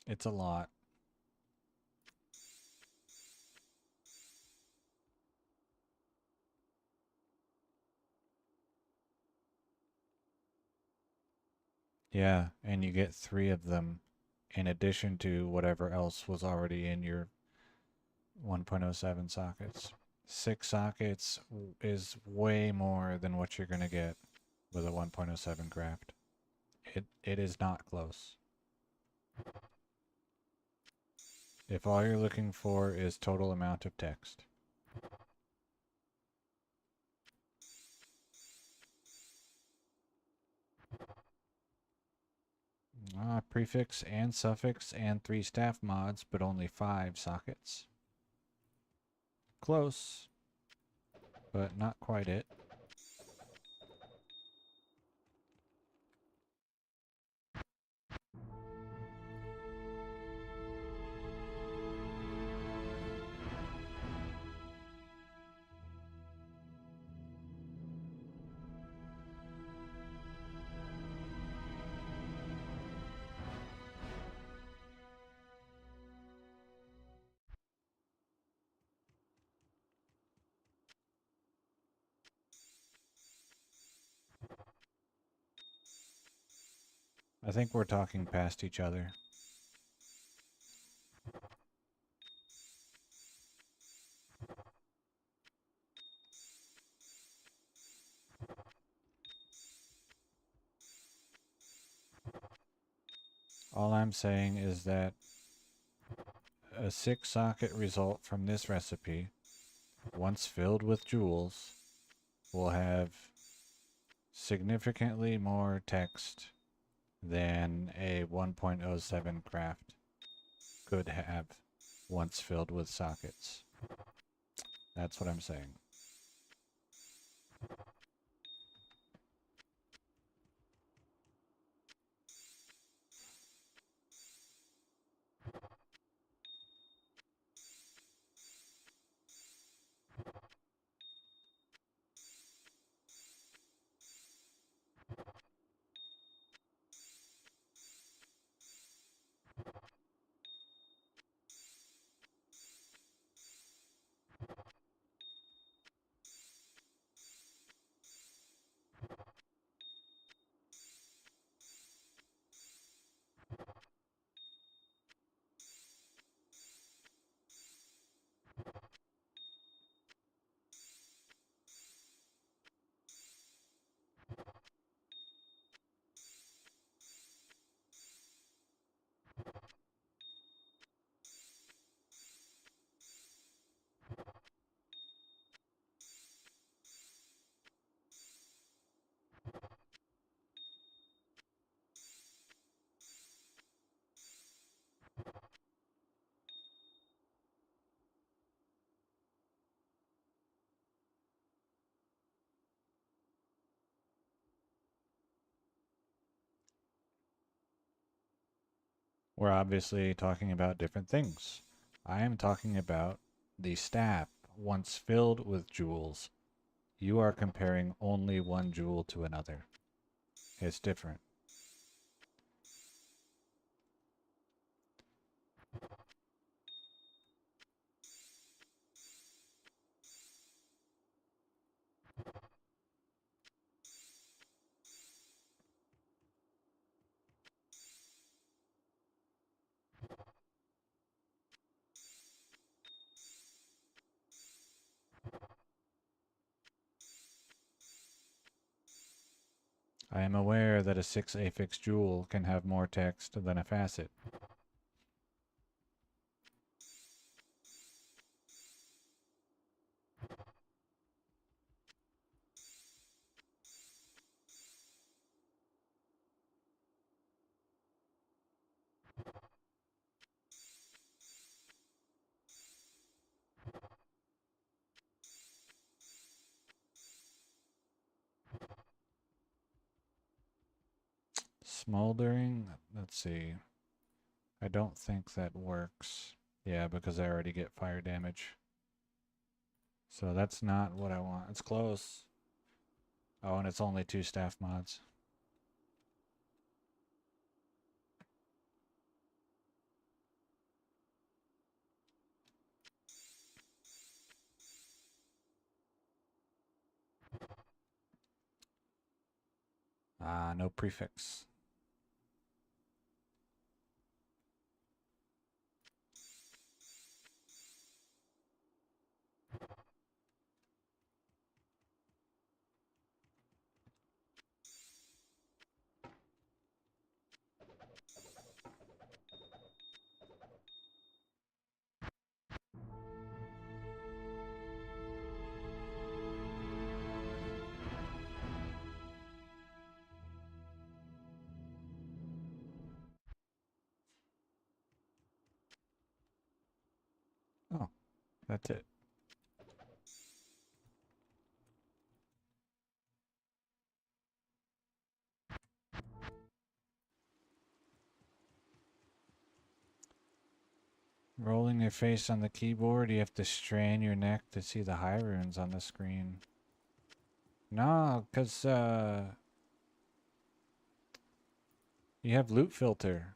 It's a lot. Yeah, and you get 3 of them in addition to whatever else was already in your 1.07 sockets. 6 sockets is way more than what you're going to get with a 1.07 craft. It is not close. If all you're looking for is total amount of text. Prefix and suffix and 3 staff mods, but only 5 sockets. Close, but not quite it. I think we're talking past each other. All I'm saying is that a 6 socket result from this recipe, once filled with jewels, will have significantly more text than a 1.07 craft could have once filled with sockets. That's what I'm saying. we're obviously talking about different things. I am talking about the staff once filled with jewels. You are comparing only one jewel to another. It's different. I am aware that a 6 affix jewel can have more text than a facet. Smoldering? Let's see. I don't think that works. Yeah, because I already get fire damage. So that's not what I want. It's close. Oh, and it's only 2 staff mods. Ah, no prefix. Oh, that's it. Rolling your face on the keyboard, you have to strain your neck to see the high runes on the screen. No, because, you have loot filter.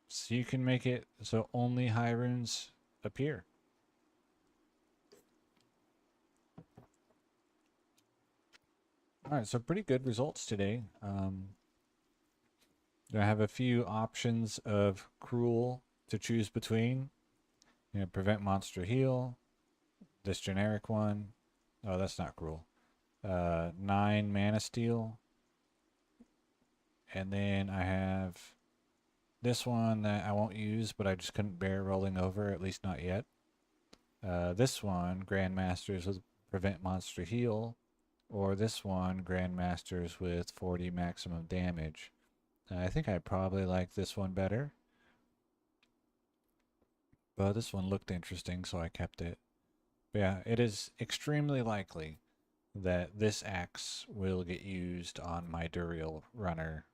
So you can make it so only high runes appear. Alright, so pretty good results today. I have a few options of cruel to choose between. You know, prevent monster heal, this generic one. Oh, that's not cruel. 9 mana steal. And then I have this one that I won't use, but I just couldn't bear rolling over, at least not yet. This one, Grandmasters with prevent monster heal. Or this one, Grandmasters with 40 maximum damage. I think I probably like this one better. But this one looked interesting, so I kept it. But yeah, it is extremely likely that this axe will get used on my Duriel runner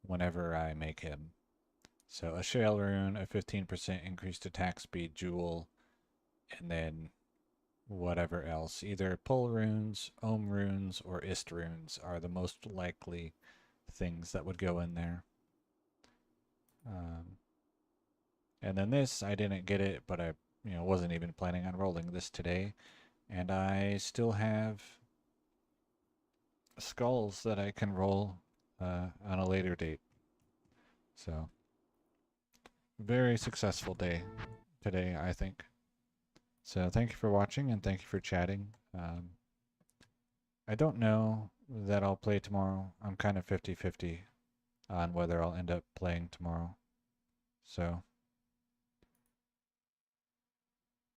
whenever I make him. So a Shale Rune, a 15% increased attack speed jewel, and then whatever else. Either Pull Runes, Ohm Runes, or Ist Runes are the most likely things that would go in there. And then this, I didn't get it, but I wasn't even planning on rolling this today. And I still have skulls that I can roll on a later date. So, very successful day today, I think. So, thank you for watching and thank you for chatting. I don't know that I'll play tomorrow. I'm kind of 50-50 on whether I'll end up playing tomorrow. So,